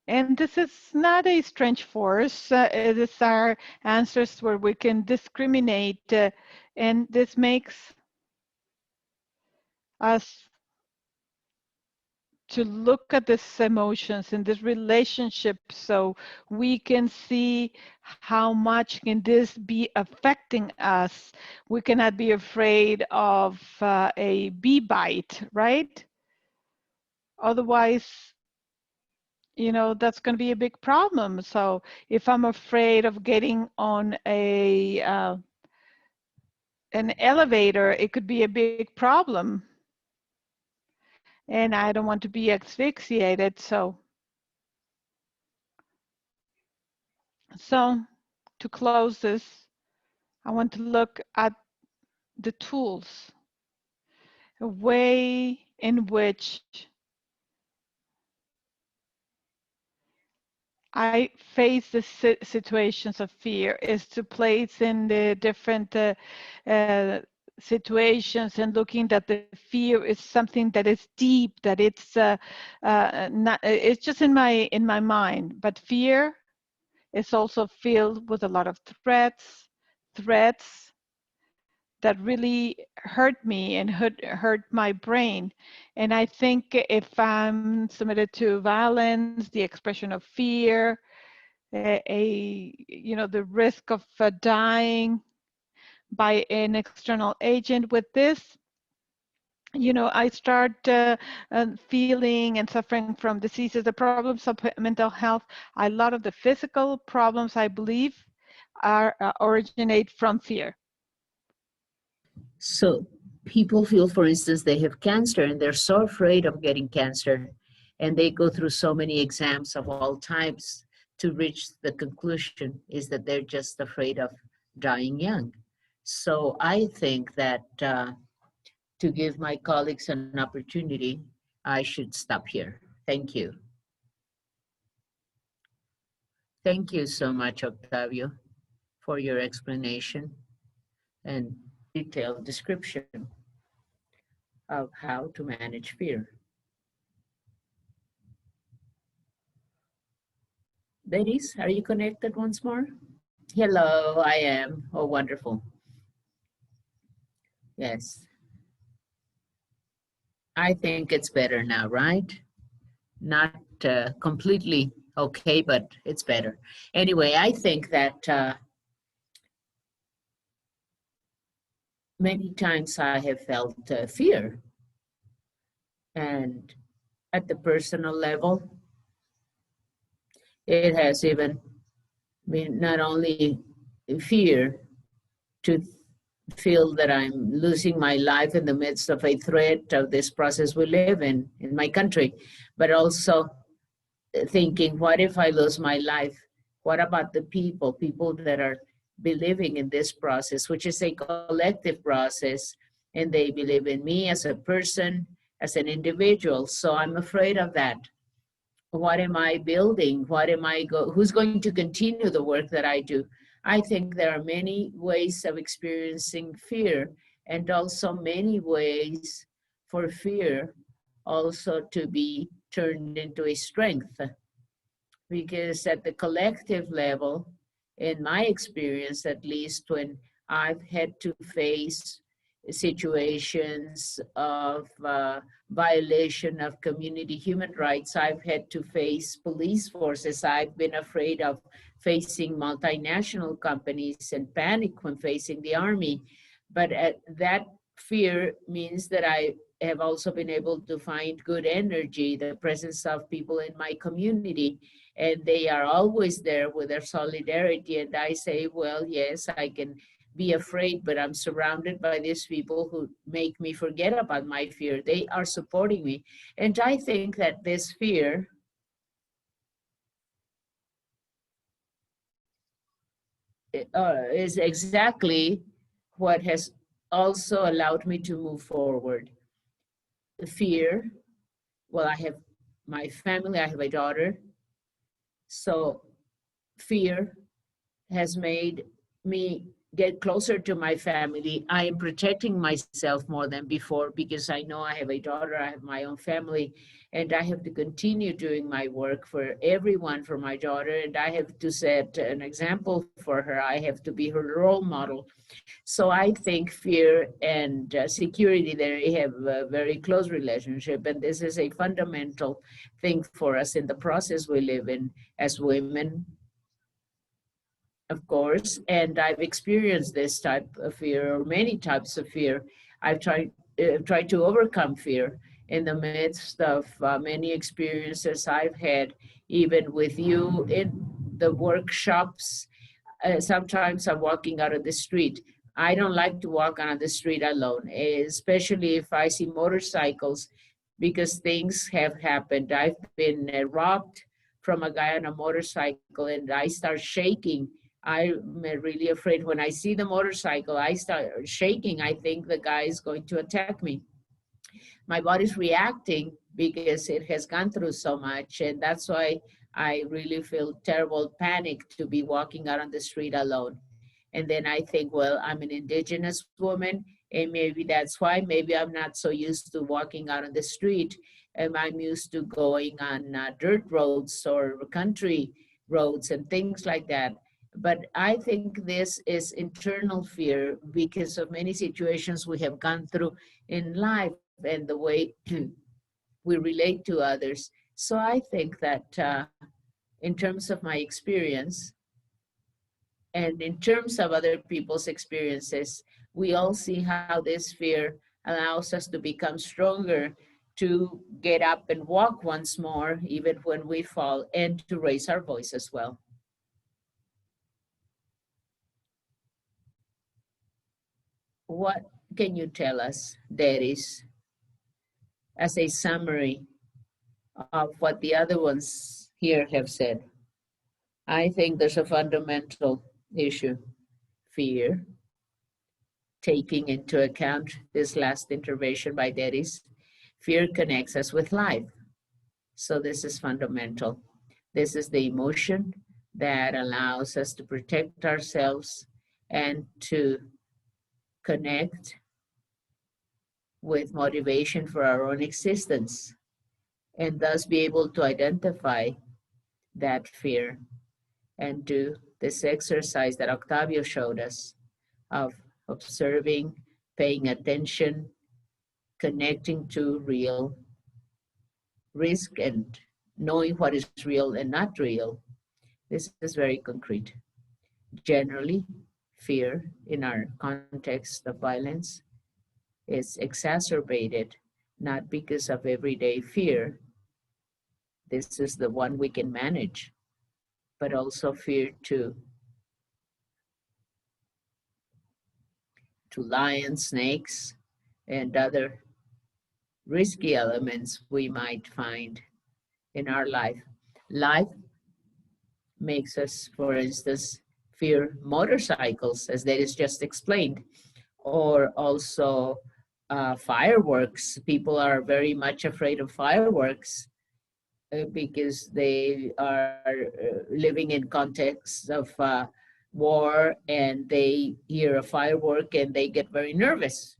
And this is not a strange force. It is our answers where we can discriminate, and this makes us to look at these emotions and this relationship, so we can see how much can this be affecting us. We cannot be afraid of a bee bite, right? Otherwise, you know, that's going to be a big problem. So if I'm afraid of getting on a an elevator, it could be a big problem. And I don't want to be asphyxiated. So to close this, I want to look at the tools, a way in which I face the situations of fear is to place in the different situations and looking that the fear is something that is deep, that it's not, it's just in my mind, but fear is also filled with a lot of threats that really hurt me and hurt my brain. And I think if I'm submitted to violence, the expression of fear, you know, the risk of dying by an external agent with this, you know, I start feeling and suffering from diseases, the problems of mental health. A lot of the physical problems, I believe, are originate from fear. So people feel, for instance, they have cancer and they're so afraid of getting cancer, and they go through so many exams of all types to reach the conclusion is that they're just afraid of dying young. So I think that to give my colleagues an opportunity, I should stop here. Thank you. Thank you so much, Octavio, for your explanation and detailed description of how to manage fear. Ladies, are you connected once more? Hello, I am. Oh, wonderful. Yes. I think it's better now, right? Not completely okay, but it's better. Anyway, I think that many times I have felt fear. And at the personal level, it has even been not only fear to feel that I'm losing my life in the midst of a threat of this process we live in my country, but also thinking, what if I lose my life? What about the people that are believing in this process, which is a collective process, and they believe in me as a person, as an individual. So I'm afraid of that. What am I building? Who's going to continue the work that I do? I think there are many ways of experiencing fear, and also many ways for fear also to be turned into a strength. Because at the collective level, in my experience, at least when I've had to face situations of violation of community human rights, I've had to face police forces. I've been afraid of facing multinational companies and panic when facing the army. But that fear means that I have also been able to find good energy, the presence of people in my community, and they are always there with their solidarity. And I say, well, yes, I can be afraid, but I'm surrounded by these people who make me forget about my fear. They are supporting me. And I think that this fear is exactly what has also allowed me to move forward. The fear, well, I have my family, I have a daughter. So fear has made me get closer to my family. I am protecting myself more than before because I know I have a daughter, I have my own family, and I have to continue doing my work for everyone, for my daughter, and I have to set an example for her. I have to be her role model. So I think fear and security, they have a very close relationship, and this is a fundamental thing for us in the process we live in as women, of course, and I've experienced this type of fear or many types of fear. I've tried to overcome fear in the midst of many experiences I've had, even with you in the workshops. Sometimes I'm walking out of the street. I don't like to walk on the street alone, especially if I see motorcycles, because things have happened. I've been robbed from a guy on a motorcycle and I start shaking. I'm really afraid. When I see the motorcycle, I start shaking. I think the guy is going to attack me. My body's reacting because it has gone through so much, and that's why I really feel terrible panic to be walking out on the street alone. And then I think, well, I'm an indigenous woman, and maybe that's why. Maybe I'm not so used to walking out on the street, and I'm used to going on dirt roads or country roads and things like that. But I think this is internal fear because of many situations we have gone through in life and the way we relate to others. So I think that in terms of my experience and in terms of other people's experiences, we all see how this fear allows us to become stronger, to get up and walk once more, even when we fall, and to raise our voice as well. What can you tell us, Deris, as a summary of what the other ones here have said? I think there's a fundamental issue, fear, taking into account this last intervention by Deris. Fear connects us with life. So this is fundamental. This is the emotion that allows us to protect ourselves and to connect with motivation for our own existence, and thus be able to identify that fear and do this exercise that Octavio showed us of observing, paying attention, connecting to real risk and knowing what is real and not real. This is very concrete. Generally, fear in our context of violence is exacerbated not because of everyday fear. This is the one we can manage, but also fear to lions, snakes, and other risky elements we might find in our life. Life makes us, for instance, fear motorcycles, as that is just explained, or also fireworks. People are very much afraid of fireworks because they are living in contexts of war and they hear a firework and they get very nervous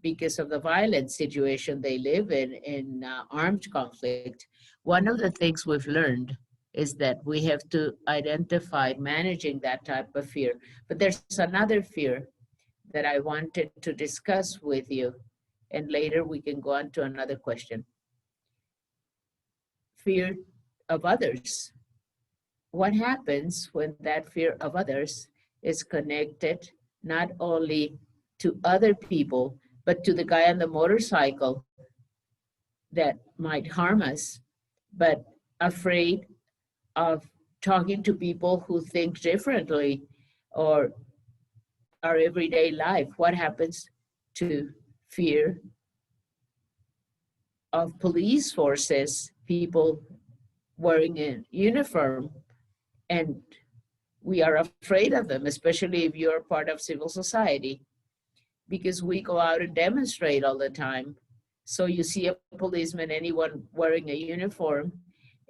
because of the violent situation they live in armed conflict. One of the things we've learned is that we have to identify managing that type of fear. But there's another fear that I wanted to discuss with you, and later we can go on to another question. Fear of others. What happens when that fear of others is connected not only to other people, but to the guy on the motorcycle that might harm us, but afraid of talking to people who think differently or our everyday life? What happens to fear of police forces, people wearing a uniform, and we are afraid of them, especially if you're part of civil society, because we go out and demonstrate all the time. So you see a policeman, anyone wearing a uniform,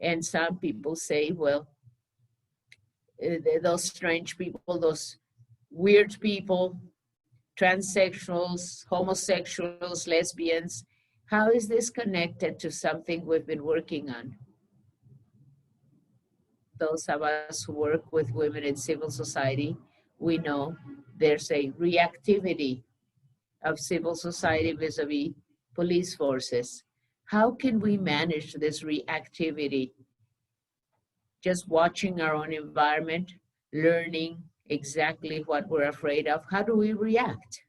and some people say, well, those strange people, those weird people, transsexuals, homosexuals, lesbians. How is this connected to something we've been working on? Those of us who work with women in civil society, we know there's a reactivity of civil society vis-a-vis police forces. How can we manage this reactivity? Just watching our own environment, learning exactly what we're afraid of. How do we react?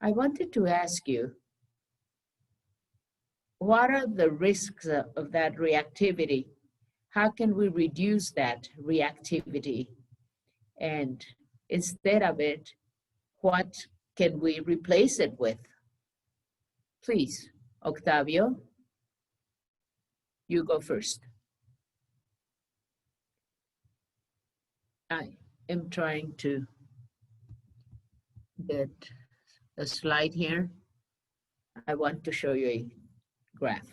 I wanted to ask you, what are the risks of that reactivity? How can we reduce that reactivity? And instead of it, what can we replace it with? Please, Octavio, you go first. I am trying to get a slide here. I want to show you a graph.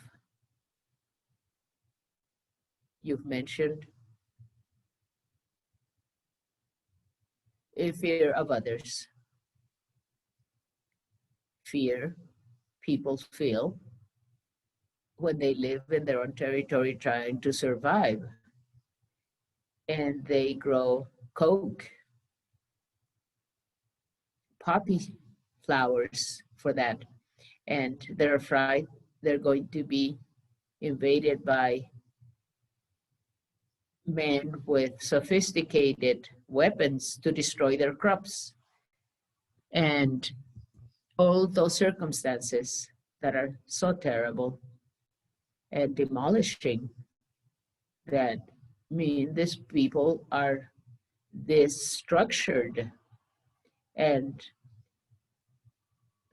You've mentioned a fear of others. Fear people feel when they live in their own territory trying to survive. And they grow coke, poppy flowers for that. And they're afraid they're going to be invaded by men with sophisticated weapons to destroy their crops. And all those circumstances that are so terrible and demolishing that mean these people are this structured, and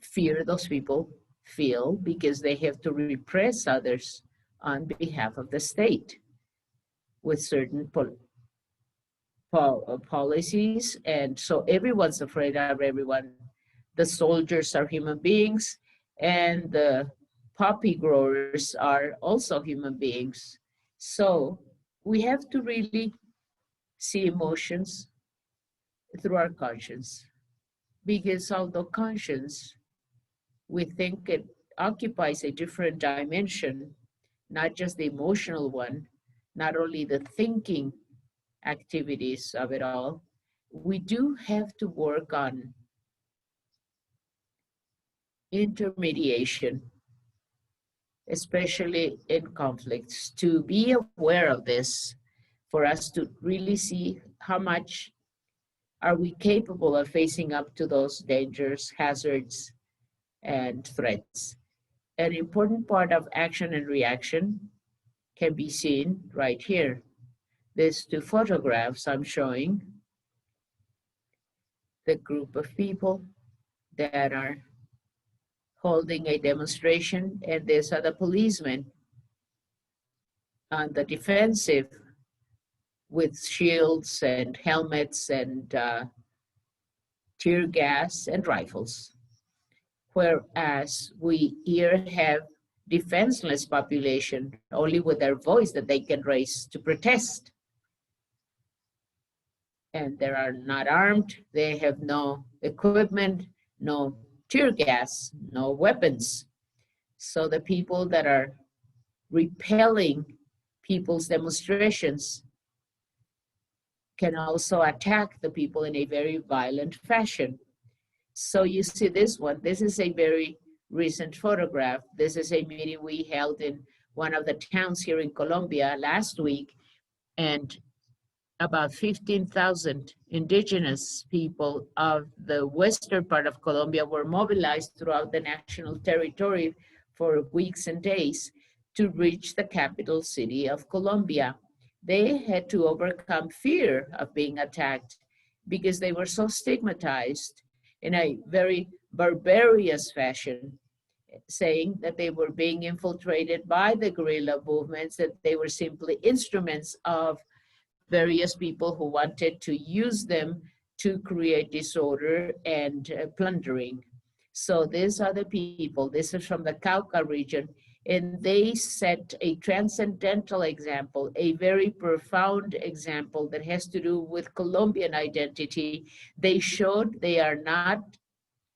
fear those people feel because they have to repress others on behalf of the state with certain policies. And so everyone's afraid of everyone. The soldiers are human beings, and the poppy growers are also human beings. So we have to really see emotions through our conscience, because although conscience, we think it occupies a different dimension, not just the emotional one, not only the thinking activities of it all, we do have to work on intermediation, especially in conflicts, to be aware of this, for us to really see how much are we capable of facing up to those dangers, hazards, and threats. An important part of action and reaction can be seen right here. These two photographs I'm showing the group of people that are holding a demonstration, and these are the policemen on the defensive with shields and helmets and tear gas and rifles. Whereas we here have defenseless population, only with their voice that they can raise to protest. and they are not armed. They have no equipment, no tear gas, no weapons. So the people that are repelling people's demonstrations can also attack the people in a very violent fashion. So you see this one, this is a very recent photograph. This is a meeting we held in one of the towns here in Colombia last week, and about 15,000 indigenous people of the western part of Colombia were mobilized throughout the national territory for weeks and days to reach the capital city of Colombia. They had to overcome fear of being attacked because they were so stigmatized in a very barbarous fashion, saying that they were being infiltrated by the guerrilla movements, that they were simply instruments of various people who wanted to use them to create disorder and plundering. So these are the people, this is from the Cauca region, and they set a transcendental example, a very profound example that has to do with Colombian identity. They showed they are not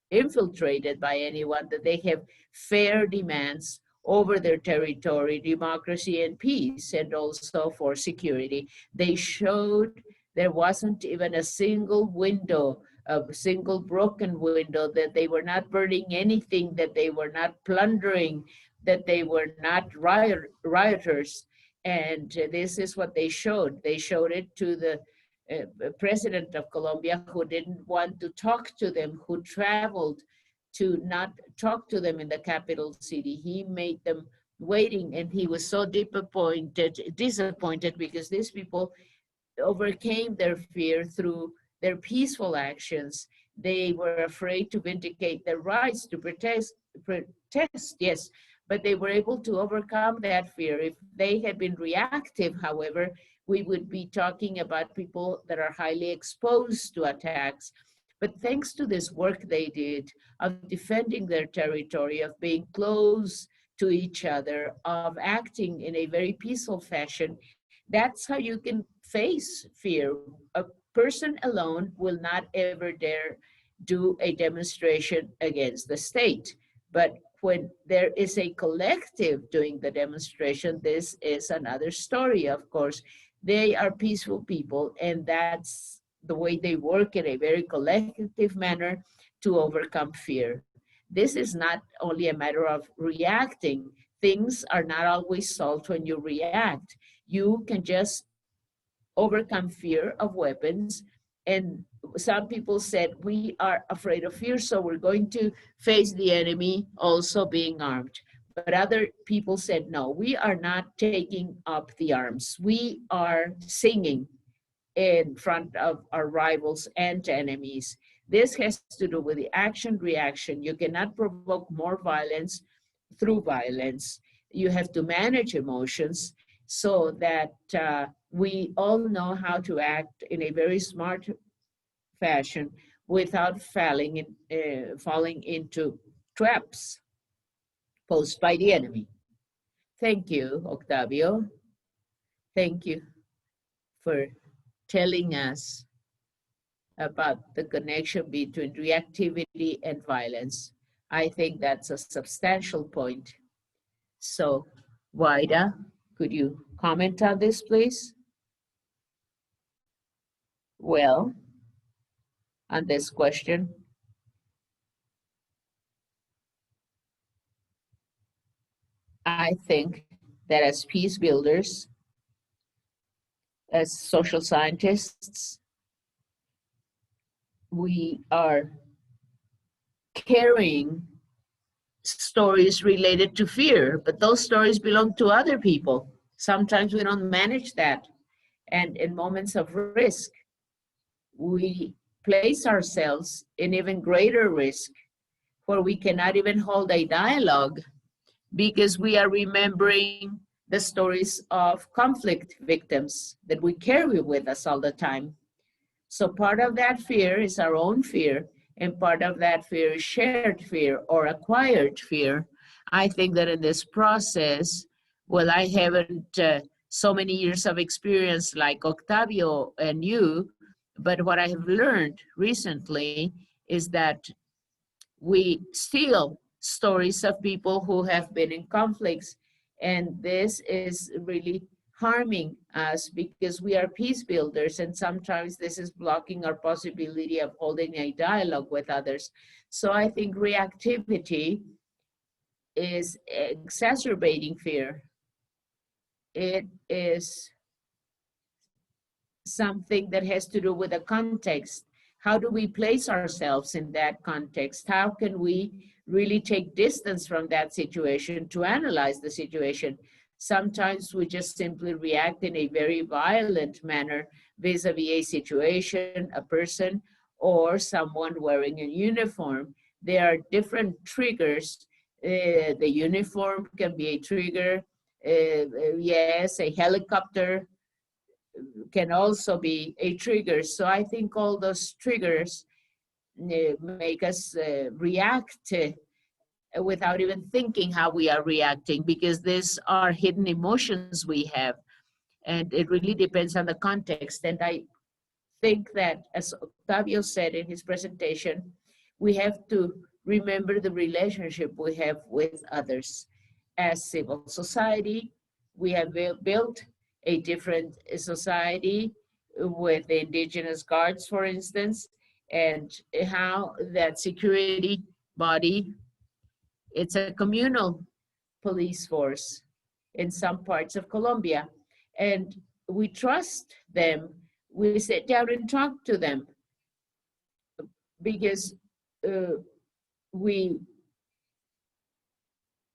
infiltrated by anyone, that they have fair demands over their territory, democracy and peace, and also for security. They showed there wasn't even a single window, a single broken window, that they were not burning anything, that they were not plundering, that they were not rioters. And this is what they showed. They showed it to the president of Colombia, who didn't want to talk to them, who traveled to not talk to them in the capital city. He made them waiting, and he was so disappointed because these people overcame their fear through their peaceful actions. They were afraid to vindicate their rights, to protest, yes, but they were able to overcome that fear. If they had been reactive, however, we would be talking about people that are highly exposed to attacks. But thanks to this work they did of defending their territory, of being close to each other, of acting in a very peaceful fashion, that's how you can face fear. A person alone will not ever dare do a demonstration against the state. But when there is a collective doing the demonstration, this is another story, of course. They are peaceful people, and that's the way they work in a very collective manner to overcome fear. This is not only a matter of reacting. Things are not always solved when you react. You can just overcome fear of weapons. And some people said, we are afraid of fear, so we're going to face the enemy also being armed. But other people said, no, we are not taking up the arms. We are singing in front of our rivals and enemies. This has to do with the action-reaction. You cannot provoke more violence through violence. You have to manage emotions so that we all know how to act in a very smart fashion without falling into traps posed by the enemy. Thank you, Octavio. Thank you for telling us about the connection between reactivity and violence. I think that's a substantial point. So, Waida, could you comment on this, please? Well, on this question. I think that as peace builders, as social scientists, we are carrying stories related to fear, but those stories belong to other people. Sometimes we don't manage that. And in moments of risk, we place ourselves in even greater risk, where we cannot even hold a dialogue because we are remembering the stories of conflict victims that we carry with us all the time. So part of that fear is our own fear, and part of that fear is shared fear or acquired fear. I think that in this process, well, I haven't so many years of experience like Octavio and you, But what I have learned recently is that we steal stories of people who have been in conflicts. And this is really harming us because we are peace builders, and sometimes this is blocking our possibility of holding a dialogue with others. So I think reactivity is exacerbating fear. It is something that has to do with the context. How do we place ourselves in that context? How can we really take distance from that situation to analyze the situation? Sometimes we just simply react in a very violent manner vis-a-vis a situation, a person, or someone wearing a uniform. There are different triggers. The uniform can be a trigger. Yes, a helicopter can also be a trigger. So I think all those triggers make us react without even thinking how we are reacting, because these are hidden emotions we have. And it really depends on the context. And I think that, as Octavio said in his presentation, we have to remember the relationship we have with others. As civil society, we have built a different society with the indigenous guards, for instance, and how that security body, it's a communal police force in some parts of Colombia. And we trust them. We sit down and talk to them because we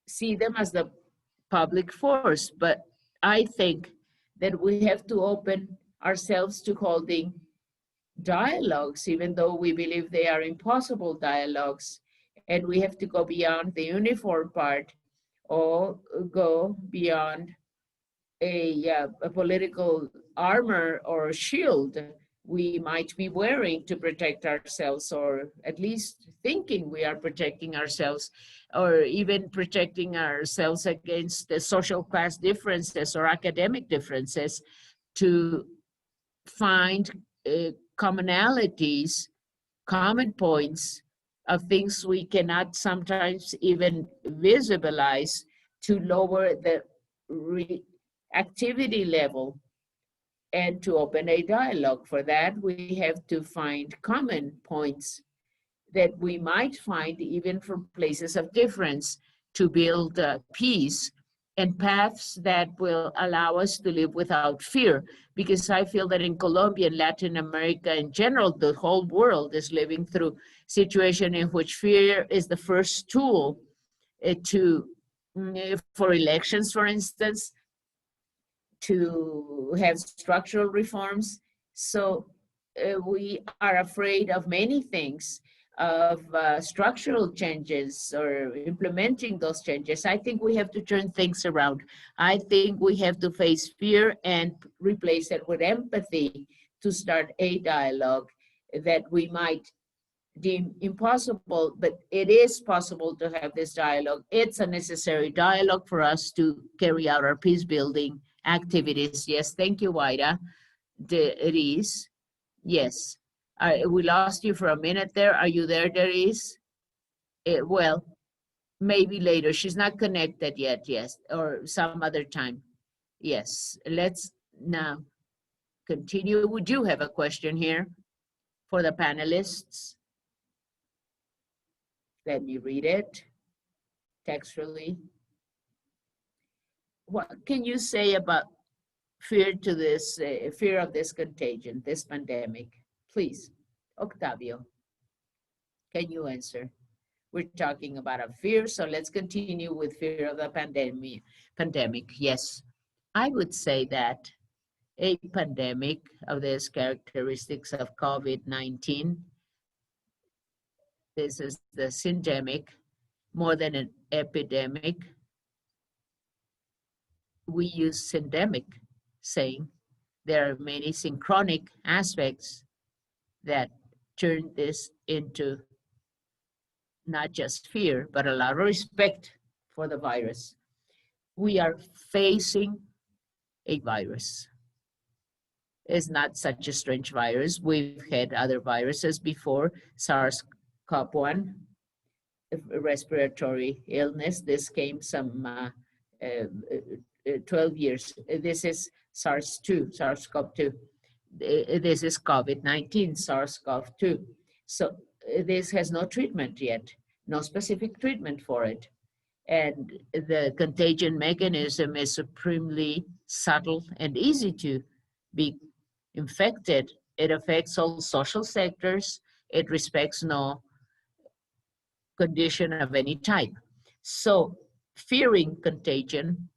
see them as the public force. But I think that we have to open ourselves to holding dialogues, even though we believe they are impossible dialogues. And we have to go beyond the uniform part, or go beyond a political armor or shield we might be wearing to protect ourselves, or at least thinking we are protecting ourselves, or even protecting ourselves against the social class differences or academic differences, to find commonalities, common points of things we cannot sometimes even visibilize, to lower the activity level and to open a dialogue. For that, we have to find common points that we might find even from places of difference, to build peace and paths that will allow us to live without fear. Because I feel that in Colombia and Latin America in general, the whole world is living through a situation in which fear is the first tool for elections, for instance, to have structural reforms. So we are afraid of many things, of structural changes or implementing those changes. I think we have to turn things around. I think we have to face fear and replace it with empathy, to start a dialogue that we might deem impossible, but it is possible to have this dialogue. It's a necessary dialogue for us to carry out our peace building activities. Yes, thank you, Waira. Deriz, yes. We lost you for a minute there. Are you there, Deriz? Well, maybe later. She's not connected yet, yes, or some other time. Yes, let's now continue. Would you have a question here for the panelists? Let me read it textually. What can you say about fear to this, fear of this contagion, this pandemic? Please, Octavio, can you answer? We're talking about a fear, so let's continue with fear of the pandemic. Yes, I would say that a pandemic of these characteristics of COVID-19, this is the syndemic more than an epidemic. We use syndemic, saying there are many synchronic aspects that turn this into not just fear, but a lot of respect for the virus. We are facing a virus. is not such a strange virus. We've had other viruses before, SARS-CoV-1, respiratory illness. This came some 12 years. This is SARS-CoV-2. This is COVID-19, SARS-CoV-2. So this has no treatment yet, no specific treatment for it. And the contagion mechanism is supremely subtle and easy to be infected. It affects all social sectors. It respects no condition of any type. So fearing contagion,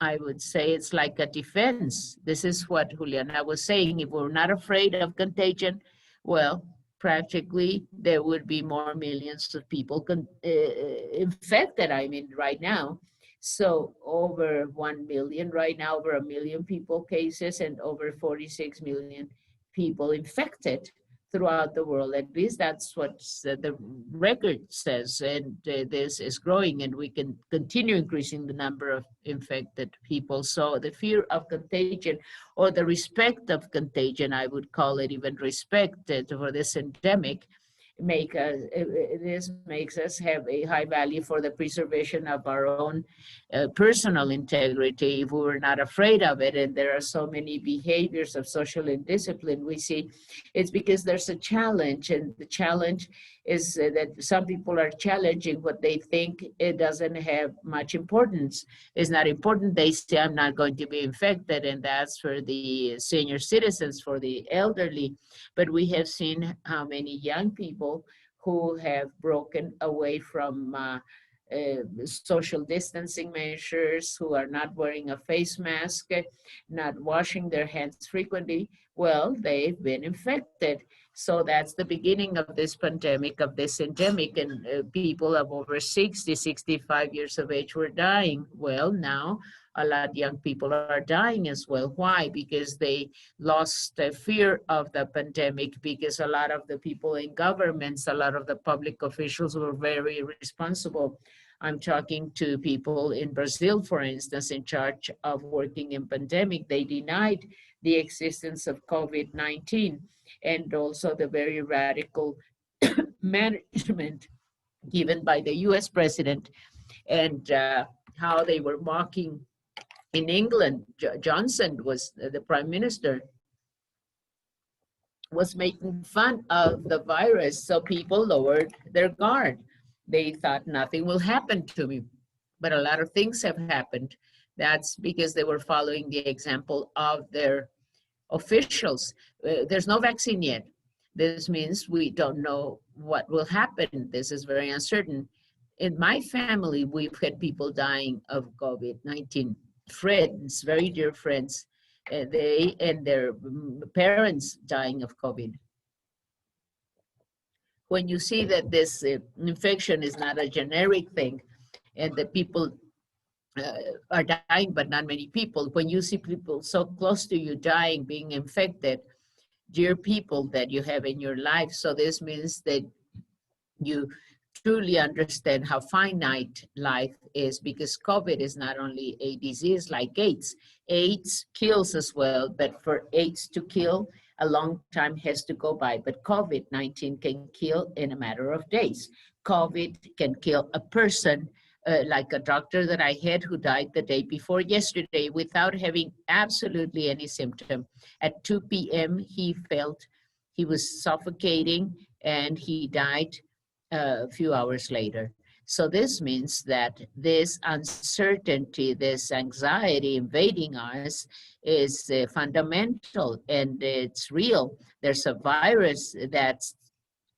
I would say it's like a defense. This is what Juliana was saying. If we're not afraid of contagion, well, practically there would be more millions of people infected, I mean, right now. So over 1 million right now, over 1 million people cases and over 46 million people infected throughout the world. At least that's what the record says, and this is growing, and we can continue increasing the number of infected people. So the fear of contagion, or the respect of contagion, I would call it, even respected for this endemic, this makes us have a high value for the preservation of our own personal integrity if we were not afraid of it. And there are so many behaviors of social indiscipline we see. It's because there's a challenge, and the challenge is that some people are challenging what they think it doesn't have much importance. It's not important. They say, I'm not going to be infected, and that's for the senior citizens, for the elderly. But we have seen how many young people who have broken away from social distancing measures, who are not wearing a face mask, not washing their hands frequently, well, they've been infected. So that's the beginning of this pandemic, of this endemic, and people of over 60, 65 years of age were dying. Well, now a lot of young people are dying as well. Why? Because they lost the fear of the pandemic, because a lot of the people in governments, a lot of the public officials were very responsible. I'm talking to people in Brazil, for instance, in charge of working in pandemic. They denied the existence of COVID-19, and also the very radical management given by the US president, and how they were mocking in England. Johnson was the prime minister, was making fun of the virus, so people lowered their guard. They thought nothing will happen to me, but a lot of things have happened. That's because they were following the example of their officials. There's no vaccine yet. This means we don't know what will happen. This is very uncertain. In my family, we've had people dying of COVID-19, friends, very dear friends, they and their parents dying of COVID. When you see that this infection is not a generic thing, and the people are dying, but not many people, when you see people so close to you dying, being infected, dear people that you have in your life, so this means that you truly understand how finite life is, because COVID is not only a disease like AIDS. AIDS kills as well, but for AIDS to kill, a long time has to go by. But COVID-19 can kill in a matter of days. COVID can kill a person, like a doctor that I had who died the day before yesterday without having absolutely any symptom. At 2 p.m. he felt he was suffocating, and he died a few hours later. So this means that this uncertainty, this anxiety invading us is fundamental, and it's real. There's a virus that's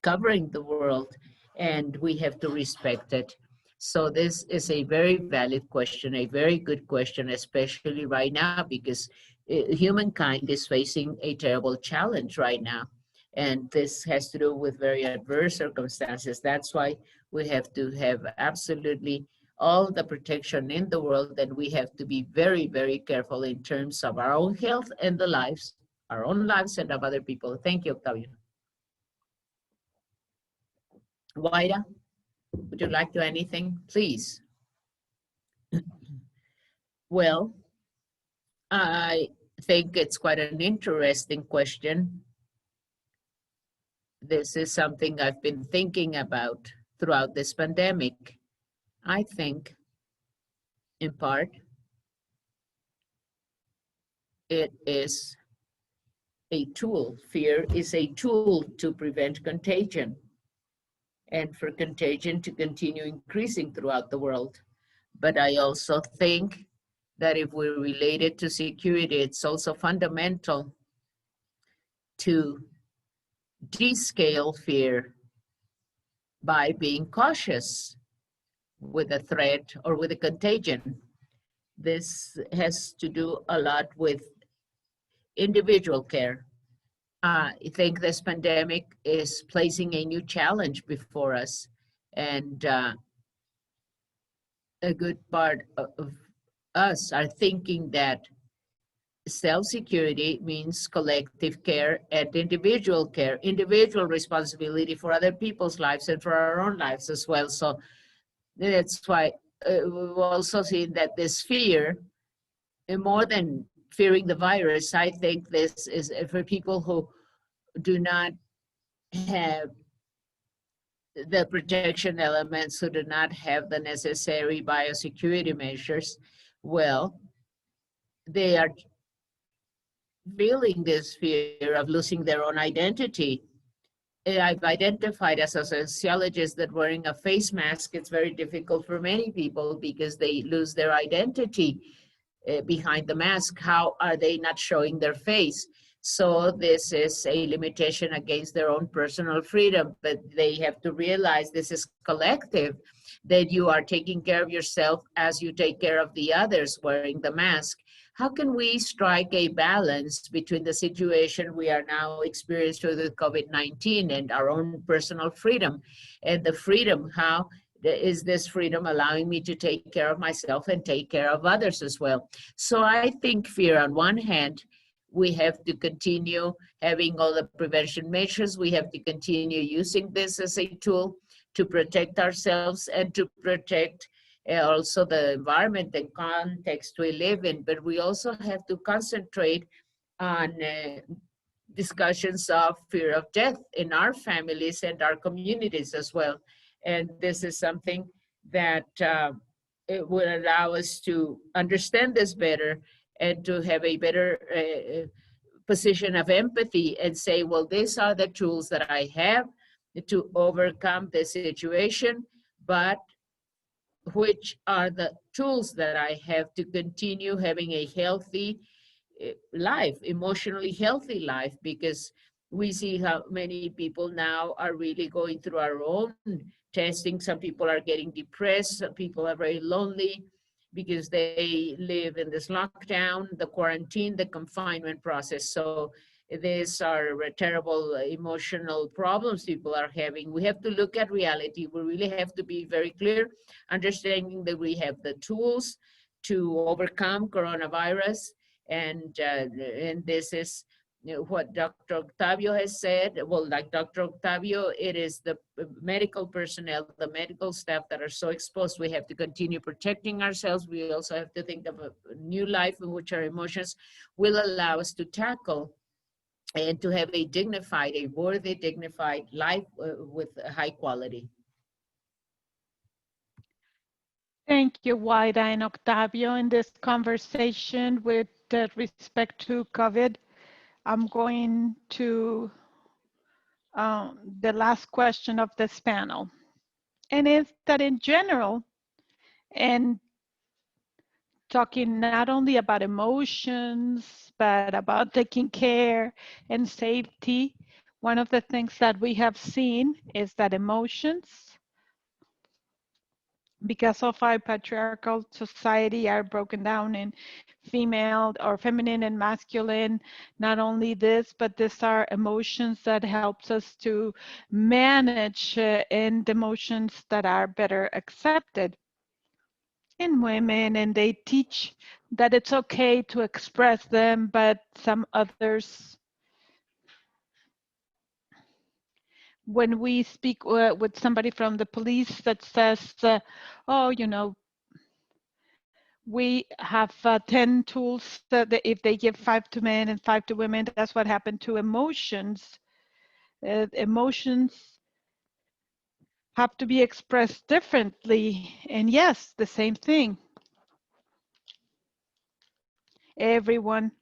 covering the world, and we have to respect it. So this is a very valid question, a very good question, especially right now, because humankind is facing a terrible challenge right now. And this has to do with very adverse circumstances. That's why we have to have absolutely all the protection in the world, and we have to be very, very careful in terms of our own health and the lives, our own lives and of other people. Thank you, Octavio. Waida, would you like to add anything, please? Well, I think it's quite an interesting question. This is something I've been thinking about throughout this pandemic. I think, in part, it is a tool. Fear is a tool to prevent contagion and for contagion to continue increasing throughout the world. But I also think that if we relate it to security, it's also fundamental to descale fear by being cautious with a threat or with a contagion. This has to do a lot with individual care. I think this pandemic is placing a new challenge before us, and a good part of us are thinking that self-security means collective care and individual responsibility for other people's lives and for our own lives as well. So that's why we've also seen that this fear, more than fearing the virus, I think this is for people who do not have the protection elements, who do not have the necessary biosecurity measures. Well, they are feeling this fear of losing their own identity. I've identified as a sociologist that wearing a face mask, it's very difficult for many people because they lose their identity behind the mask. How are they not showing their face? So this is a limitation against their own personal freedom, but they have to realize this is collective, that you are taking care of yourself as you take care of the others wearing the mask. How can we strike a balance between the situation we are now experiencing with COVID-19 and our own personal freedom? And the freedom, how is this freedom allowing me to take care of myself and take care of others as well? So I think fear, on one hand, we have to continue having all the prevention measures. We have to continue using this as a tool to protect ourselves and to protect also the environment and context we live in. But we also have to concentrate on discussions of fear of death in our families and our communities as well. And this is something that it will allow us to understand this better and to have a better position of empathy and say, well, these are the tools that I have to overcome the situation, but which are the tools that I have to continue having a healthy life, emotionally healthy life, because we see how many people now are really going through our own testing. Some people are getting depressed, some people are very lonely because they live in this lockdown, the quarantine, the confinement process. So these are terrible emotional problems people are having. We have to look at reality. We really have to be very clear, understanding that we have the tools to overcome coronavirus. And this is what Dr. Octavio has said. Well, like Dr. Octavio, it is the medical personnel, the medical staff that are so exposed. We have to continue protecting ourselves. We also have to think of a new life in which our emotions will allow us to tackle and to have a dignified, a worthy, dignified life with high quality. Thank you, Wida and Octavio. In this conversation with respect to COVID, I'm going to the last question of this panel. And it's that in general, and talking not only about emotions, but about taking care and safety, one of the things that we have seen is that emotions, because of our patriarchal society, are broken down in female or feminine and masculine. Not only this, but these are emotions that helps us to manage and emotions that are better accepted in women, and they teach that it's okay to express them, but some others, when we speak with somebody from the police that says, oh, you know, We have 10 tools that if they give 5 to men and 5 to women, that's what happened to emotions. Emotions have to be expressed differently. And yes, the same thing. Everyone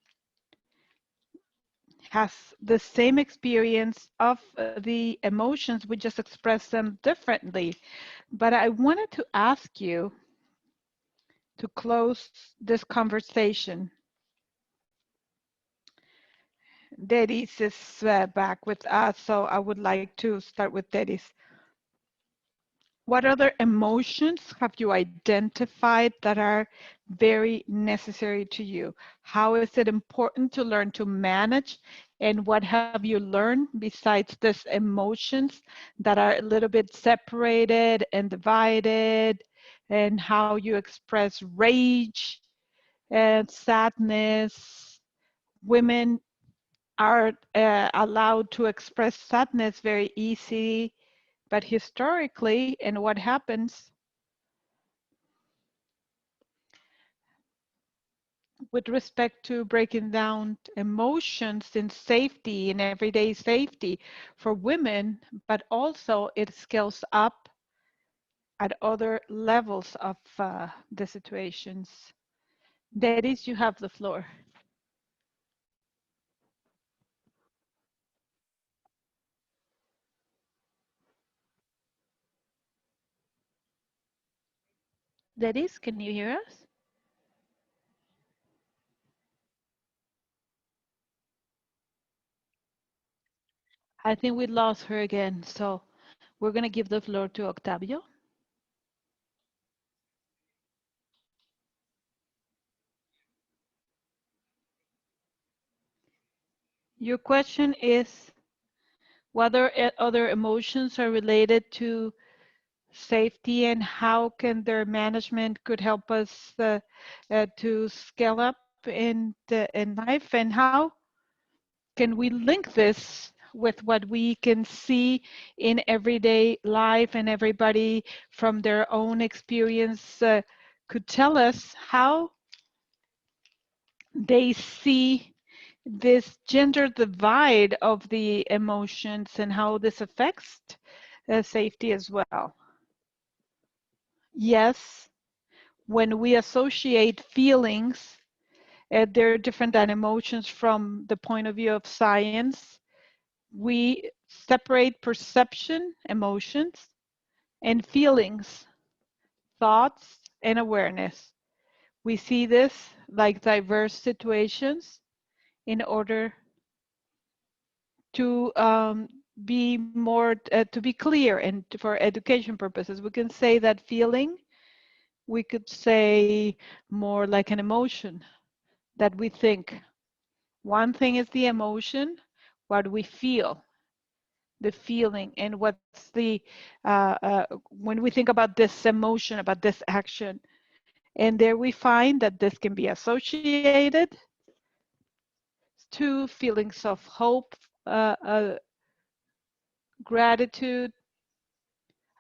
has the same experience of the emotions, we just express them differently. But I wanted to ask you to close this conversation. Dedis is back with us, so I would like to start with Dedis. What other emotions have you identified that are very necessary to you? How is it important to learn to manage? And what have you learned besides these emotions that are a little bit separated and divided? And how you express rage and sadness? Women are allowed to express sadness very easy, but historically, and what happens with respect to breaking down emotions in safety, in everyday safety for women, but also it scales up at other levels of the situations. Dedis, you have the floor. Dedis, can you hear us? I think we lost her again, so we're going to give the floor to Octavio. Your question is whether other emotions are related to safety and how can their management could help us to scale up in life, and how can we link this with what we can see in everyday life, and everybody from their own experience could tell us how they see this gender divide of the emotions and how this affects safety as well. Yes, when we associate feelings, they're different than emotions from the point of view of science. We separate perception, emotions, and feelings, thoughts, and awareness. We see this like diverse situations in order to be more, to be clear and for education purposes. We can say that feeling, we could say more like an emotion that we think. One thing is the emotion, what we feel, the feeling, and what's the, when we think about this emotion, about this action. And there we find that this can be associated to feelings of hope, gratitude,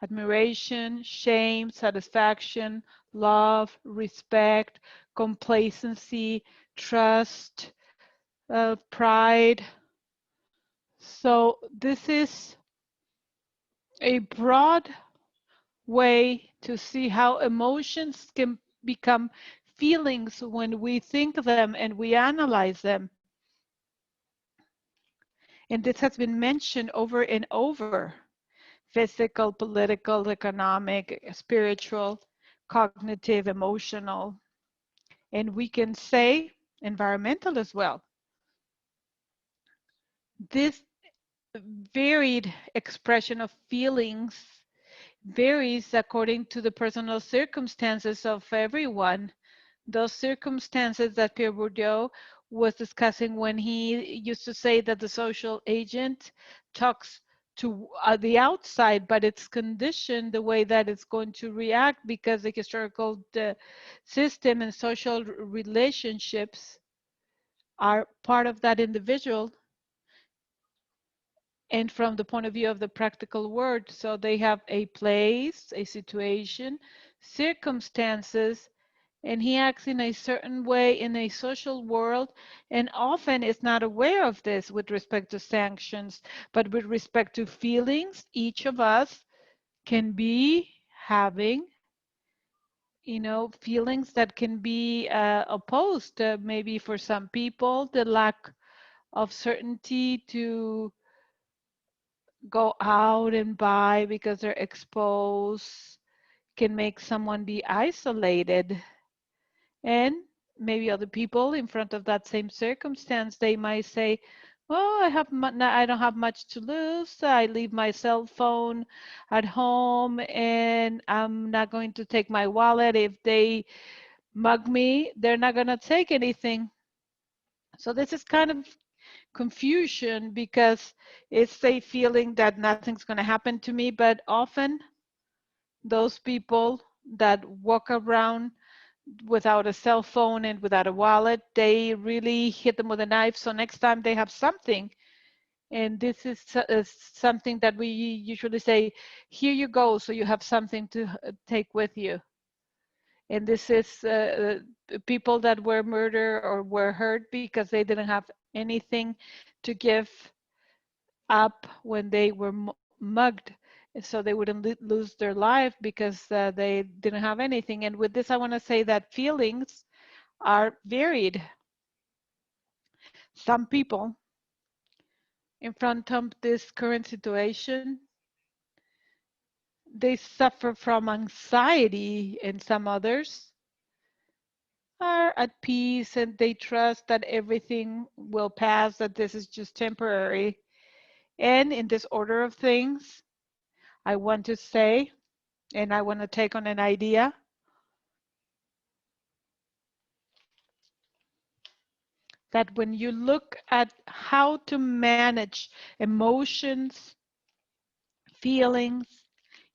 admiration, shame, satisfaction, love, respect, complacency, trust, pride. So this is a broad way to see how emotions can become feelings when we think them and we analyze them. And this has been mentioned over and over: physical, political, economic, spiritual, cognitive, emotional, and we can say environmental as well. This varied expression of feelings varies according to the personal circumstances of everyone. Those circumstances that Pierre Bourdieu was discussing when he used to say that the social agent talks to the outside, but it's conditioned the way that it's going to react because the historical system and social relationships are part of that individual. And from the point of view of the practical word, so they have a place, a situation, circumstances, and he acts in a certain way in a social world, and often is not aware of this with respect to sanctions, but with respect to feelings each of us can be having, feelings that can be opposed. Maybe for some people, the lack of certainty to go out and buy because they're exposed can make someone be isolated. And maybe other people in front of that same circumstance, they might say, well, I don't have much to lose. I leave my cell phone at home and I'm not going to take my wallet. If they mug me, they're not going to take anything. So this is kind of confusion because it's a feeling that nothing's going to happen to me, but often those people that walk around without a cell phone and without a wallet, they really hit them with a knife. So next time they have something, and this is something that we usually say, here you go, so you have something to take with you. And this is people that were murdered or were hurt because they didn't have anything to give up when they were mugged, so they wouldn't lose their life because they didn't have anything. And with this, I want to say that feelings are varied. Some people in front of this current situation, they suffer from anxiety, and some others are at peace and they trust that everything will pass, that this is just temporary. And in this order of things, I want to say, and I want to take on an idea, that when you look at how to manage emotions, feelings,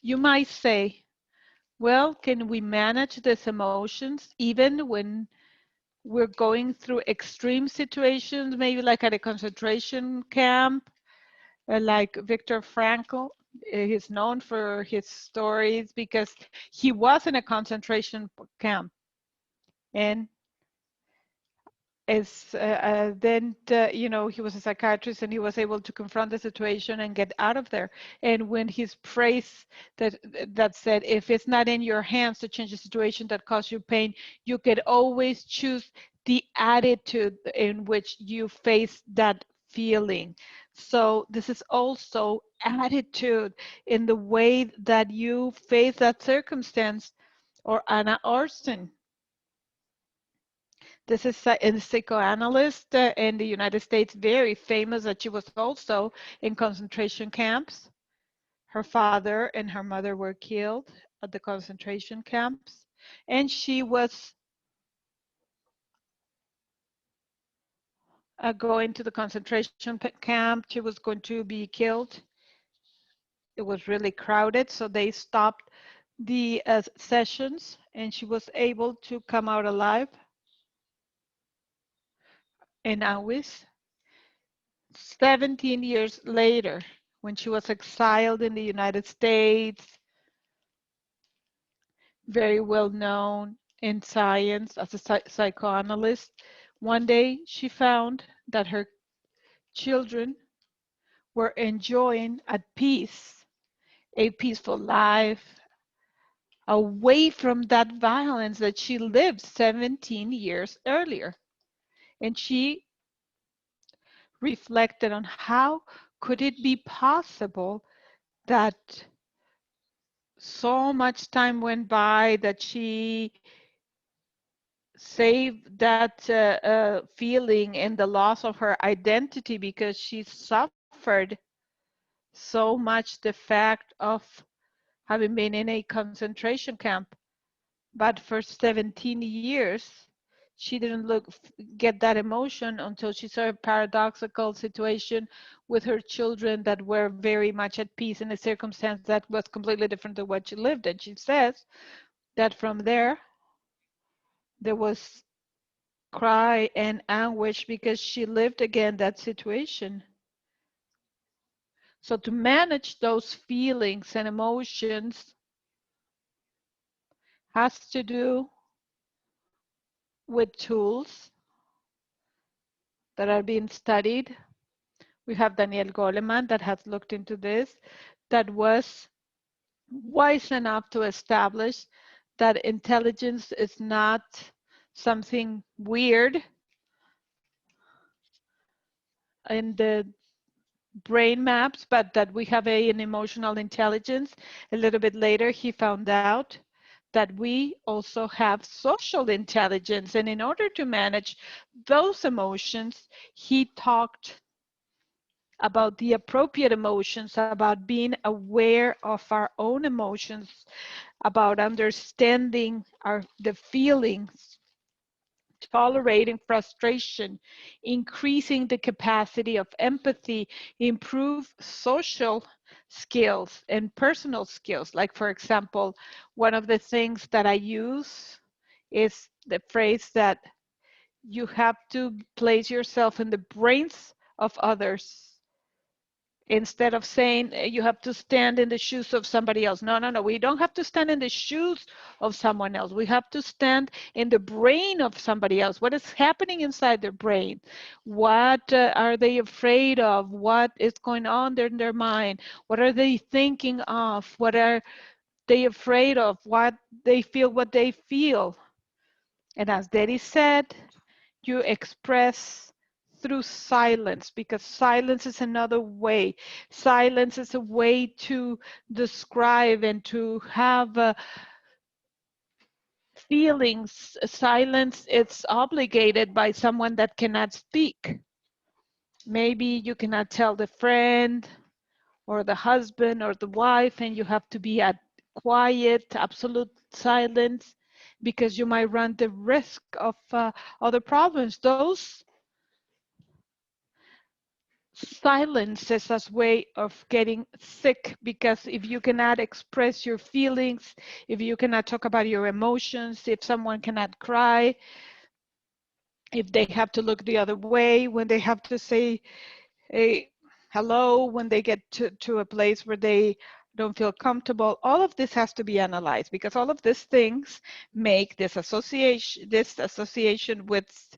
you might say, well, can we manage these emotions even when we're going through extreme situations, maybe like at a concentration camp, like Viktor Frankl? He's known for his stories because he was in a concentration camp. And then he was a psychiatrist and he was able to confront the situation and get out of there. And when his phrase that said, if it's not in your hands to change the situation that caused you pain, you could always choose the attitude in which you face that feeling. So this is also attitude in the way that you face that circumstance. Or Anna Orson, this is a psychoanalyst in the United States, very famous, that she was also in concentration camps. Her father and her mother were killed at the concentration camps, and she was going to the concentration camp. She was going to be killed. It was really crowded, so they stopped the sessions, and she was able to come out alive in Auschwitz. 17 years later, when she was exiled in the United States, very well known in science as a psychoanalyst, one day she found that her children were enjoying at peace, a peaceful life, away from that violence that she lived 17 years earlier. And she reflected on how could it be possible that so much time went by, that she saved that feeling and the loss of her identity because she suffered so much the fact of having been in a concentration camp. But for 17 years, she didn't get that emotion until she saw a paradoxical situation with her children that were very much at peace in a circumstance that was completely different than what she lived. And she says that from there was cry and anguish because she lived again that situation. So to manage those feelings and emotions has to do with tools that are being studied. We have Daniel Goleman that has looked into this, that was wise enough to establish that intelligence is not something weird in the brain maps, but that we have an emotional intelligence. A little bit later, he found out that we also have social intelligence. And in order to manage those emotions, he talked about the appropriate emotions, about being aware of our own emotions, about understanding the feelings, tolerating frustration, increasing the capacity of empathy, improve social skills and personal skills. Like, for example, one of the things that I use is the phrase that you have to place yourself in the brains of others. Instead of saying you have to stand in the shoes of somebody else. No, no, no. We don't have to stand in the shoes of someone else. We have to stand in the brain of somebody else. What is happening inside their brain? What are they afraid of? What is going on in their mind? What are they thinking of? What are they afraid of? What they feel. And as Daddy said, you express through silence, because silence is another way. Silence is a way to describe and to have feelings. Silence is obligated by someone that cannot speak. Maybe you cannot tell the friend or the husband or the wife, and you have to be at quiet, absolute silence, because you might run the risk of other problems. Those silence is a way of getting sick, because if you cannot express your feelings, if you cannot talk about your emotions, if someone cannot cry, if they have to look the other way, when they have to say hey, hello, when they get to a place where they don't feel comfortable, all of this has to be analyzed, because all of these things make this association with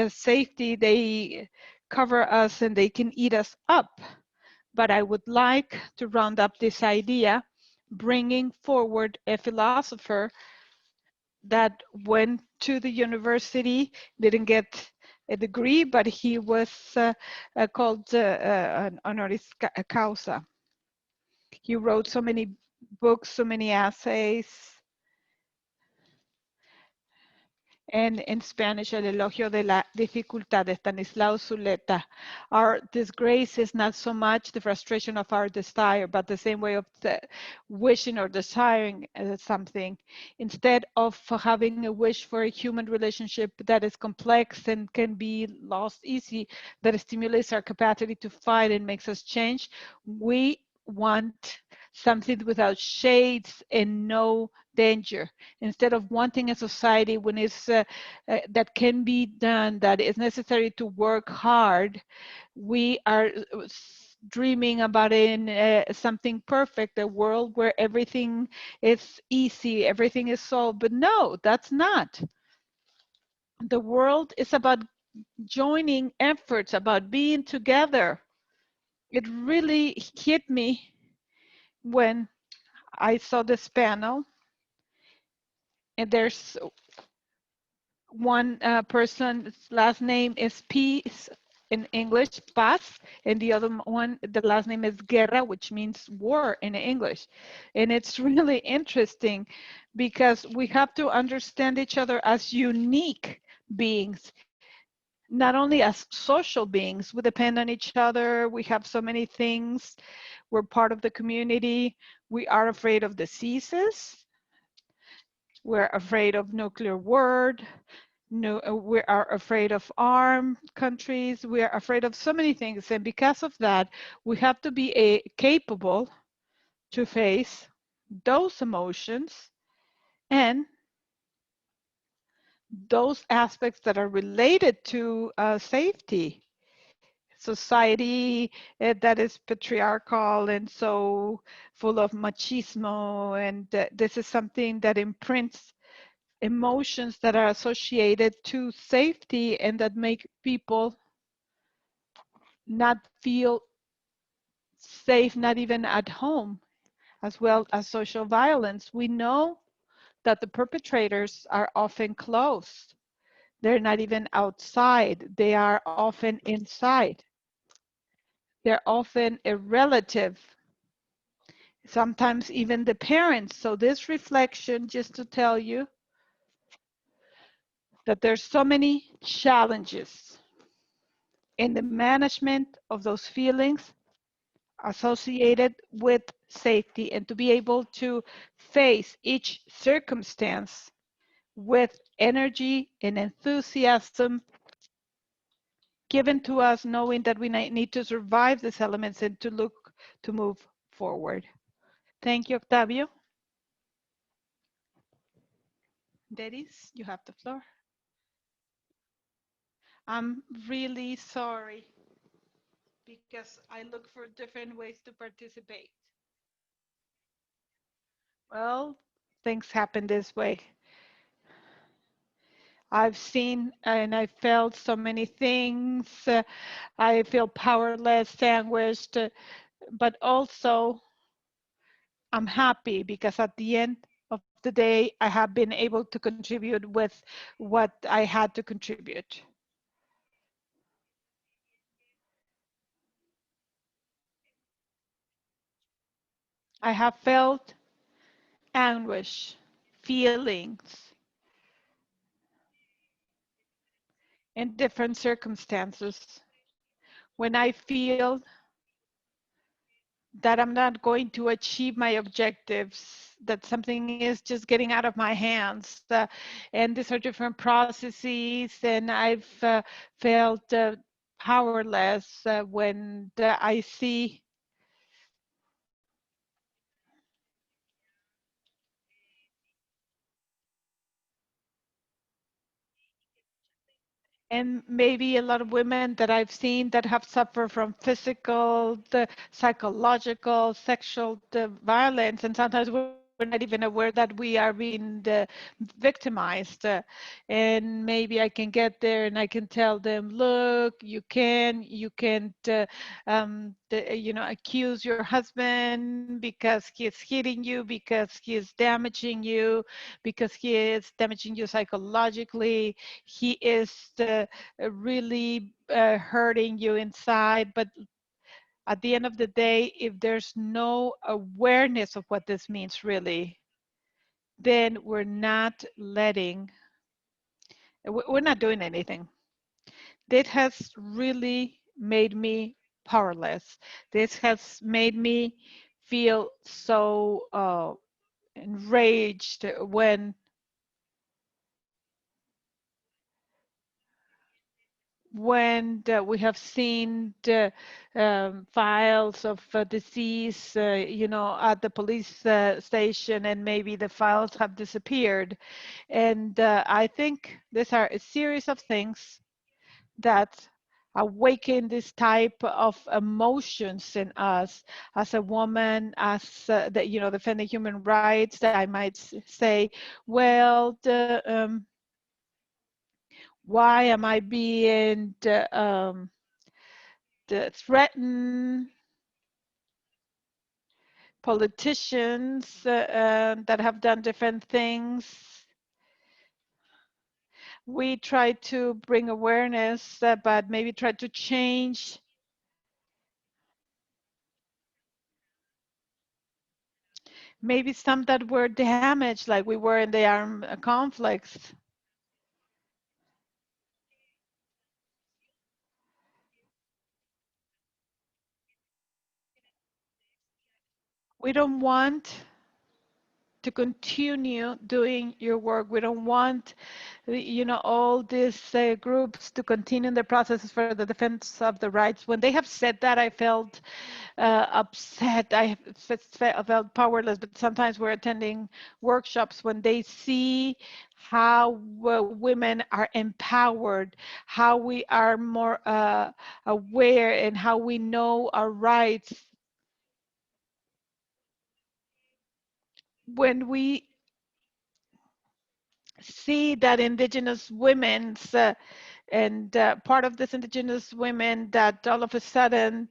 safety. They cover us and they can eat us up. But I would like to round up this idea, bringing forward a philosopher that went to the university, didn't get a degree, but he was called an honoris causa. He wrote so many books, so many essays. And in Spanish, El elogio de la dificultad, de Stanislao Zuleta. Our disgrace is not so much the frustration of our desire, but the same way of the wishing or desiring something. Instead of having a wish for a human relationship that is complex and can be lost easy, that stimulates our capacity to fight and makes us change, we want something without shades and no danger. Instead of wanting a society when it's that can be done, that is necessary to work hard, we are dreaming about something perfect, a world where everything is easy, everything is solved. But no, that's not. The world is about joining efforts, about being together. It really hit me when I saw this panel, and there's one person's last name is Peace in English, Paz, and the other one, the last name is Guerra, which means war in English. And it's really interesting because we have to understand each other as unique beings, not only as social beings. We depend on each other. We have so many things. We're part of the community. We are afraid of diseases. We're afraid of nuclear war. No, we are afraid of armed countries. We are afraid of so many things. And because of that, we have to be capable to face those emotions and those aspects that are related to safety. Society that is patriarchal and so full of machismo, and this is something that imprints emotions that are associated to safety and that make people not feel safe, not even at home, as well as social violence. We know that the perpetrators are often close. They're not even outside. They are often inside. They're often a relative, sometimes even the parents. So this reflection, just to tell you that there's so many challenges in the management of those feelings associated with safety, and to be able to face each circumstance with energy and enthusiasm given to us, knowing that we need to survive these elements and to look to move forward. Thank you, Octavio. Deris, you have the floor. I'm really sorry because I look for different ways to participate. Well, things happen this way. I've seen and I felt so many things. I feel powerless, anguished, but also I'm happy because at the end of the day, I have been able to contribute with what I had to contribute. I have felt anguish, feelings in different circumstances. When I feel that I'm not going to achieve my objectives, that something is just getting out of my hands. And these are different processes, and I've felt powerless when I see and maybe a lot of women that I've seen that have suffered from physical, psychological, sexual violence, and sometimes we're not even aware that we are being victimized. And maybe I can get there and I can tell them, look, you can't, accuse your husband because he is hitting you, because he is damaging you, because he is damaging you psychologically. He is really hurting you inside. But at the end of the day, if there's no awareness of what this means really, then we're not doing anything. This has really made me powerless. This has made me feel so enraged when we have seen the files of disease, at the police station, and maybe the files have disappeared. And I think these are a series of things that awaken this type of emotions in us as a woman, as defending human rights. That I might say, well, why am I being threatened? Politicians that have done different things. We try to bring awareness, but maybe try to change. Maybe some that were damaged, like we were in the armed conflicts. We don't want to continue doing your work. We don't want, all these groups to continue the processes for the defense of the rights. When they have said that, I felt upset. I felt powerless. But sometimes we're attending workshops when they see how women are empowered, how we are more aware, and how we know our rights. When we see that indigenous women's and part of this indigenous women that all of a sudden,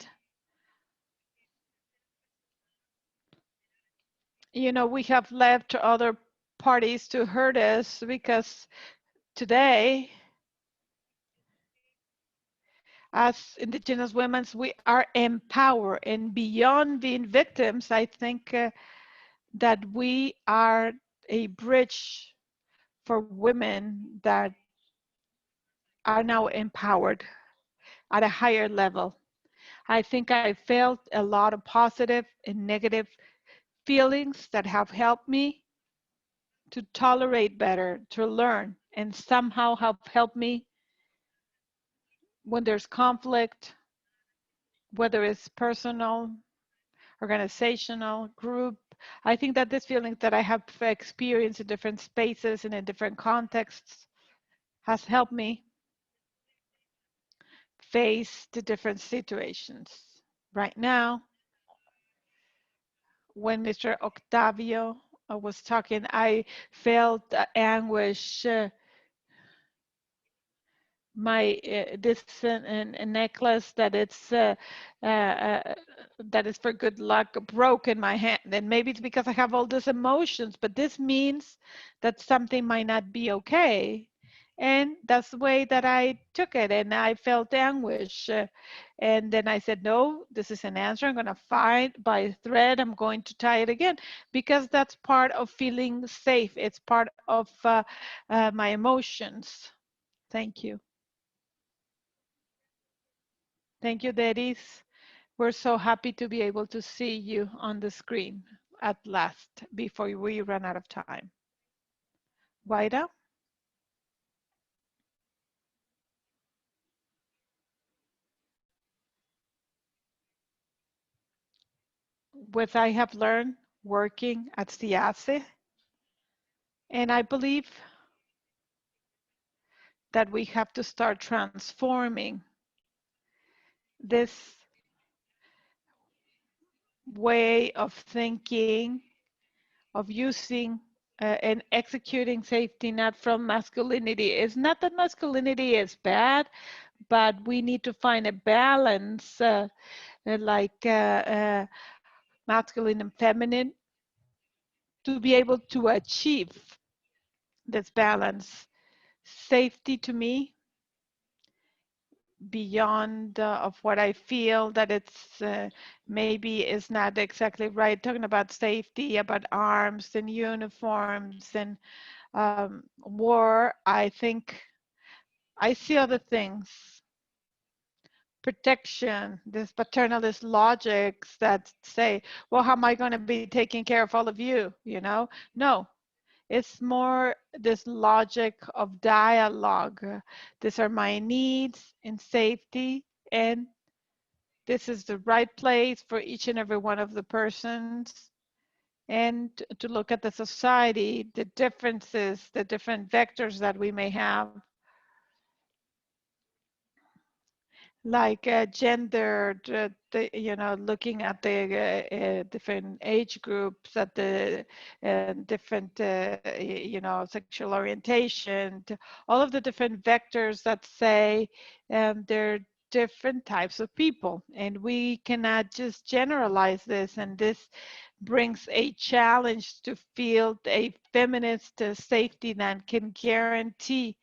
you know, we have left other parties to hurt us, because today, as indigenous women, we are empowered, and beyond being victims, I think that we are a bridge for women that are now empowered at a higher level. I think I felt a lot of positive and negative feelings that have helped me to tolerate better, to learn, and somehow have helped me when there's conflict, whether it's personal, organizational, group. I think that this feeling that I have experienced in different spaces and in different contexts has helped me face the different situations. Right now, when Mr. Octavio was talking, I felt anguish. My this a necklace that it's that is for good luck broke in my hand, and maybe it's because I have all these emotions, but this means that something might not be okay, and that's the way that I took it, and I felt anguish, and then I said, no, this is an answer. I'm going to find by a thread. I'm going to tie it again, because that's part of feeling safe. It's part of my emotions. Thank you. Thank you, Deris. We're so happy to be able to see you on the screen at last before we run out of time. Waida? What I have learned working at CIENTIFICA, and I believe that we have to start transforming this way of thinking, of using and executing safety net from masculinity. It's not that masculinity is bad, but we need to find a balance, like masculine and feminine, to be able to achieve this balance. Safety to me, beyond of what I feel that it's maybe is not exactly right, talking about safety, about arms and uniforms and war, I think I see other things. Protection, this paternalist logics that say, well, how am I going to be taking care of all of you? You know, no, it's more this logic of dialogue. These are my needs in safety, and this is the right place for each and every one of the persons. And to look at the society, the differences, the different vectors that we may have, like gender, you know, looking at the different age groups, at the different, you know, sexual orientation, all of the different vectors that say there are different types of people, and we cannot just generalize this, and this brings a challenge to feel a feminist safety that can guarantee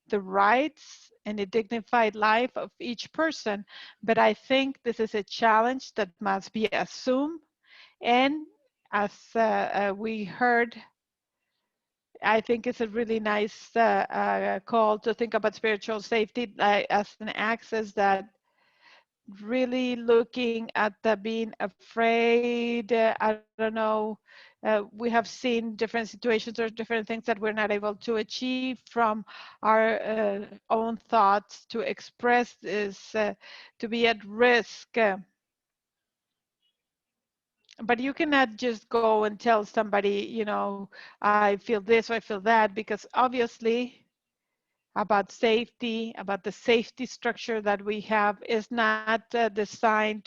the rights and a dignified life of each person. But I think this is a challenge that must be assumed. And as we heard, I think it's a really nice call to think about spiritual safety as an access that really looking at the being afraid. I don't know. We have seen different situations or different things that we're not able to achieve from our own thoughts to express this, to be at risk. But you cannot just go and tell somebody, you know, I feel this or I feel that, because obviously about safety, about the safety structure that we have is not designed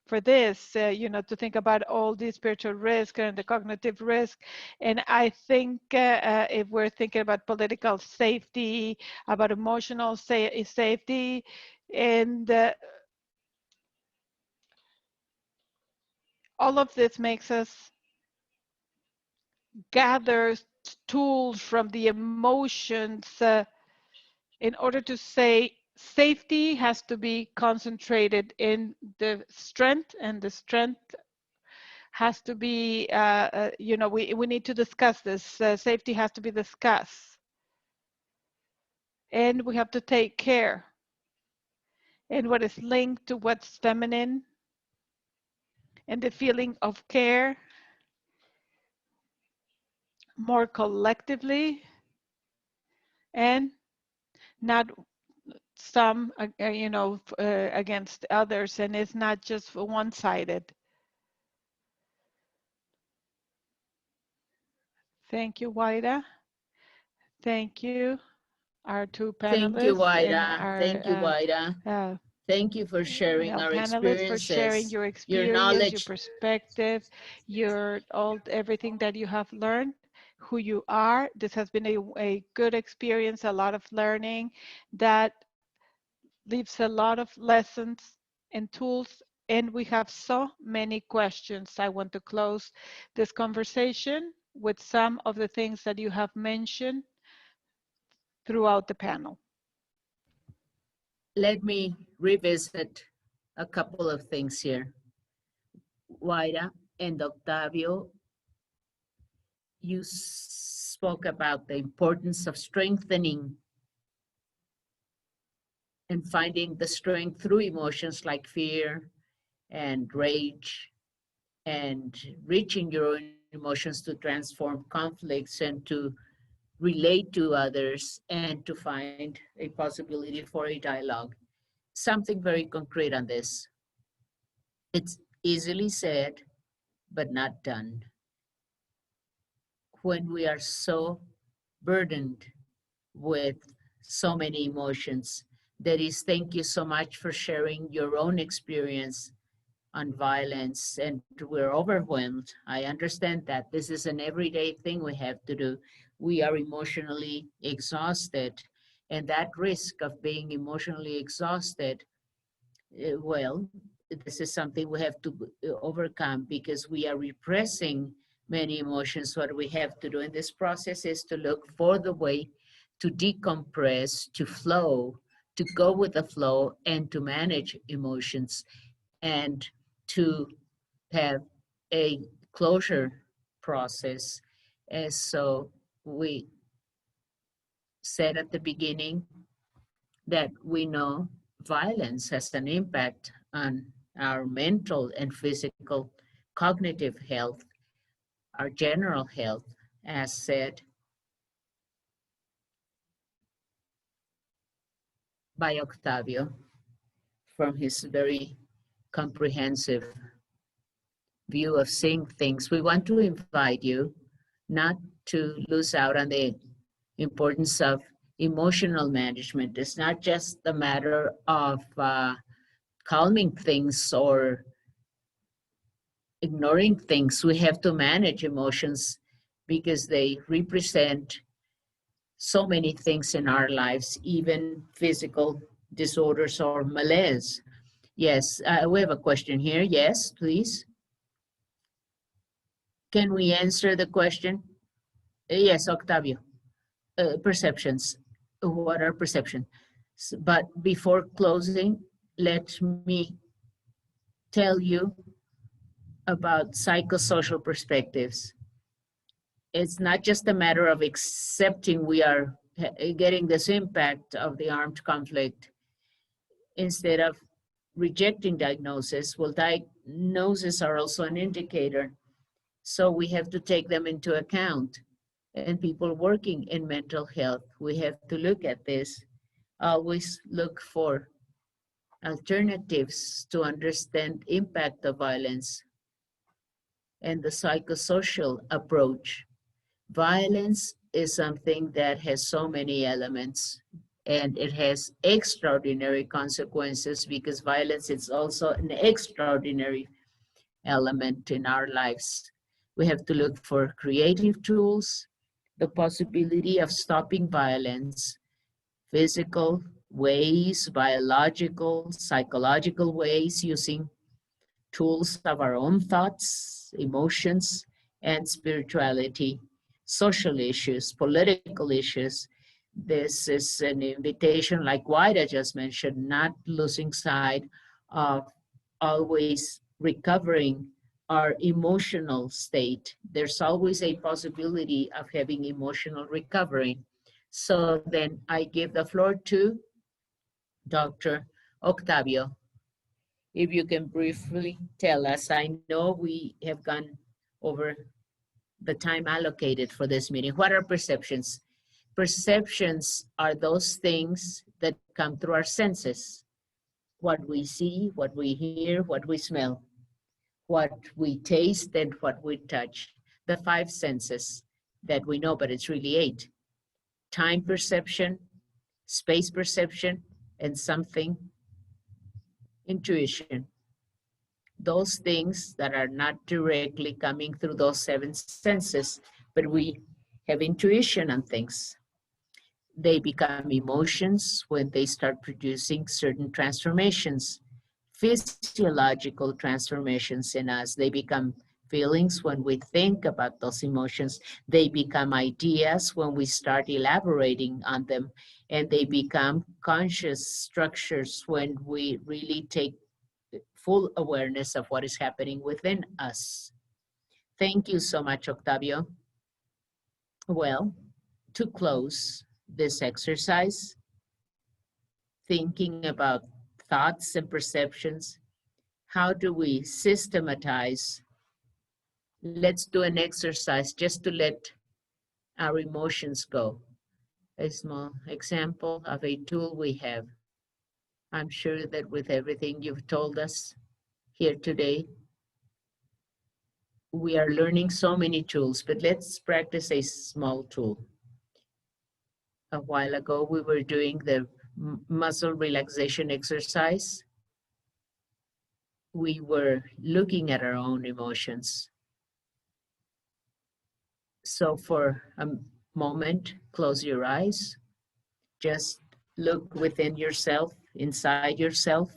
for this, to think about all the spiritual risk and the cognitive risk. And I think if we're thinking about political safety, about emotional safety, and all of this makes us gather tools from the emotions in order to say safety has to be concentrated in the strength, and the strength has to be, we need to discuss this. Safety has to be discussed. And we have to take care. And what is linked to what's feminine and the feeling of care more collectively, and not some, against others, and it's not just one-sided. Thank you, Waida. Thank you, our two panelists. Thank you, Waida. Thank you, Waida. Thank you for sharing our panelists, for sharing your experience, your knowledge, your perspective, everything that you have learned, who you are. This has been a good experience, a lot of learning that leaves a lot of lessons and tools, and we have so many questions. I want to close this conversation with some of the things that you have mentioned throughout the panel. Let me revisit a couple of things here. Waida and Octavio, you spoke about the importance of strengthening and finding the strength through emotions like fear and rage, and reaching your own emotions to transform conflicts and to relate to others and to find a possibility for a dialogue. Something very concrete on this. It's easily said, but not done. When we are so burdened with so many emotions, that is, thank you so much for sharing your own experience on violence, and we're overwhelmed. I understand that this is an everyday thing we have to do. We are emotionally exhausted, and that risk of being emotionally exhausted, well, this is something we have to overcome because we are repressing many emotions. What we have to do in this process is to look for the way to decompress, to flow, to go with the flow, and to manage emotions, and to have a closure process. And so we said at the beginning that we know violence has an impact on our mental and physical cognitive health, our general health, as said by Octavio from his very comprehensive view of seeing things. We want to invite you not to lose out on the importance of emotional management. It's not just a matter of calming things or ignoring things. We have to manage emotions because they represent so many things in our lives, even physical disorders or malaise. Yes, we have a question here. Yes, please. Can we answer the question? Yes, Octavio. Perceptions. What are perceptions? But before closing, let me tell you about psychosocial perspectives. It's not just a matter of accepting we are getting this impact of the armed conflict. Instead of rejecting diagnosis, well, diagnoses are also an indicator. So we have to take them into account. And people working in mental health, we have to look at this, always look for alternatives to understand impact of violence and the psychosocial approach. Violence is something that has so many elements. and it has extraordinary consequences because violence is also an extraordinary element in our lives. We have to look for creative tools, the possibility of stopping violence, physical ways, biological, psychological ways, using tools of our own thoughts, emotions, and spirituality, social issues, political issues. This is an invitation, like Wida just mentioned, not losing sight of always recovering our emotional state. There's always a possibility of having emotional recovery. So then I give the floor to Dr. Octavio. If you can briefly tell us, I know we have gone over the time allocated for this meeting. What are perceptions? Perceptions are those things that come through our senses. What we see, what we hear, what we smell, what we taste, and what we touch. The 5 senses that we know, but it's really 8. Time perception, space perception, and something, intuition. Those things that are not directly coming through those 7 senses, but we have intuition on things. They become emotions when they start producing certain transformations, physiological transformations in us. They become feelings when we think about those emotions. They become ideas when we start elaborating on them, and they become conscious structures when we really take full awareness of what is happening within us. Thank you so much, Octavio. Well, to close this exercise, thinking about thoughts and perceptions, how do we systematize? Let's do an exercise just to let our emotions go. A small example of a tool we have. I'm sure that with everything you've told us here today, we are learning so many tools, but let's practice a small tool. A while ago, we were doing the muscle relaxation exercise. We were looking at our own emotions. So for a moment, close your eyes. Just look within yourself, inside yourself,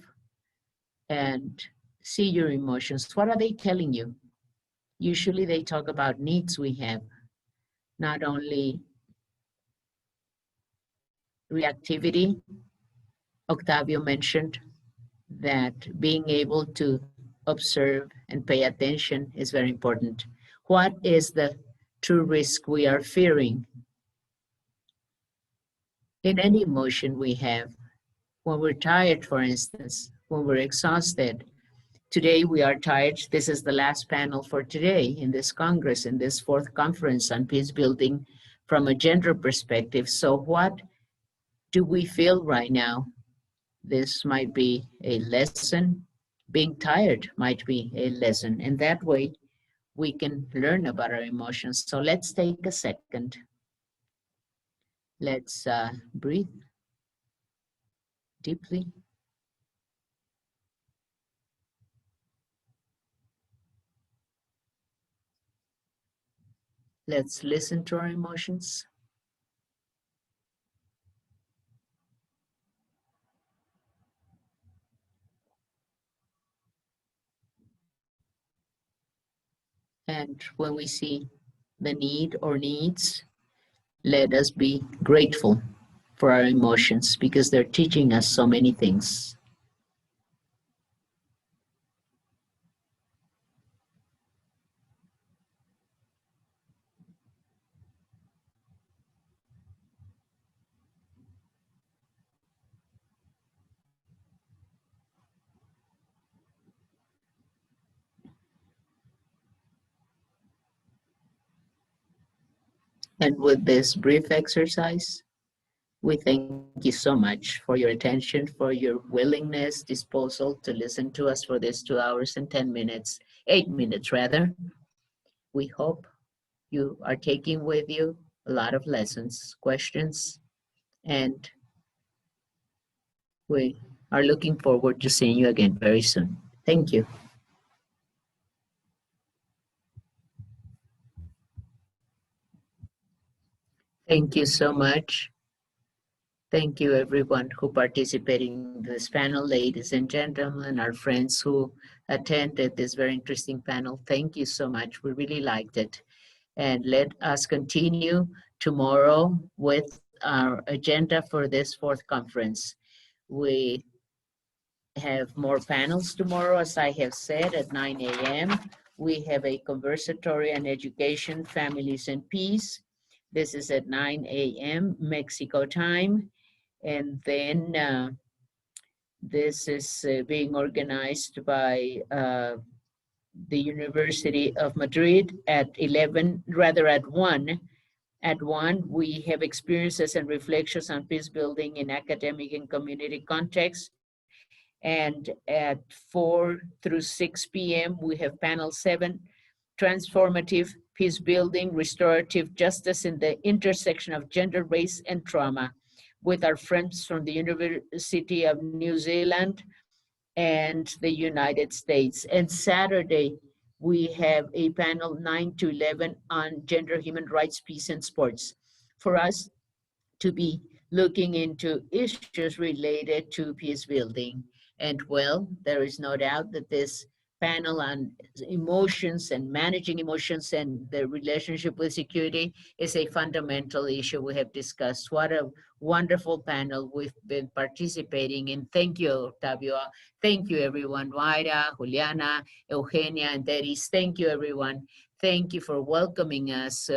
and see your emotions. What are they telling you? Usually they talk about needs we have, not only reactivity. Octavio mentioned that being able to observe and pay attention is very important. What is the true risk we are fearing? In any emotion we have, when we're tired, for instance, when we're exhausted. Today we are tired. This is the last panel for today in this Congress, in this 4th conference on peace building from a gender perspective. So what do we feel right now? This might be a lesson. Being tired might be a lesson. And that way we can learn about our emotions. So let's take a second. Let's breathe deeply. Let's listen to our emotions. And when we see the need or needs, let us be grateful for our emotions because they're teaching us so many things. And with this brief exercise, we thank you so much for your attention, for your willingness, disposal to listen to us for this 2 hours and 10 minutes, 8 minutes rather. We hope you are taking with you a lot of lessons, questions, and We are looking forward to seeing you again very soon. Thank you. Thank you so much. Thank you everyone who participated in this panel, ladies and gentlemen, our friends who attended this very interesting panel. Thank you so much. We really liked it. And let us continue tomorrow with our agenda for this fourth conference. We have more panels tomorrow, as I have said, at 9 a.m. We have a conversatory on education, families, and peace. This is at 9 a.m. Mexico time. And then this is being organized by the University of Madrid at 1. At 1, we have experiences and reflections on peace building in academic and community contexts. And at 4 through 6 p.m., we have panel 7, transformative peace building, restorative justice in the intersection of gender, race, and trauma, with our friends from the University of New Zealand and the United States. And Saturday, we have a panel 9 to 11 on gender, human rights, peace, and sports, for us to be looking into issues related to peace building. And well, there is no doubt that this panel on emotions and managing emotions and the relationship with security is a fundamental issue we have discussed. What a wonderful panel we've been participating in. Thank you, Octavio. Thank you, everyone. Mayra, Juliana, Eugenia, and Deris. Thank you, everyone. Thank you for welcoming us.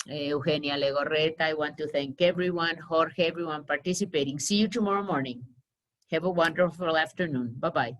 Eugenia Legorreta, I want to thank everyone, Jorge, everyone participating. See you tomorrow morning. Have a wonderful afternoon. Bye-bye.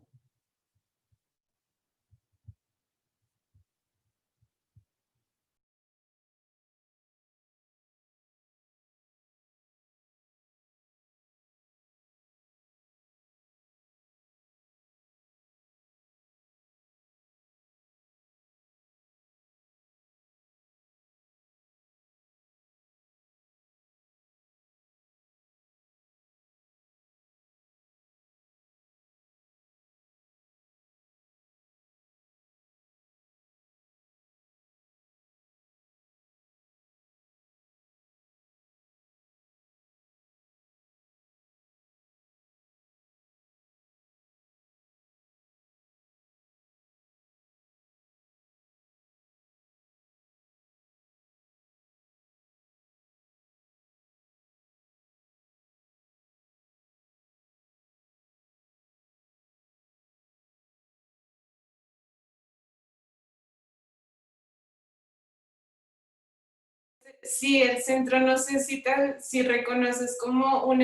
Si el centro nos necesita, si reconoces como un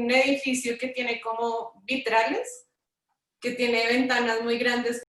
edificio que tiene como vitrales, que tiene ventanas muy grandes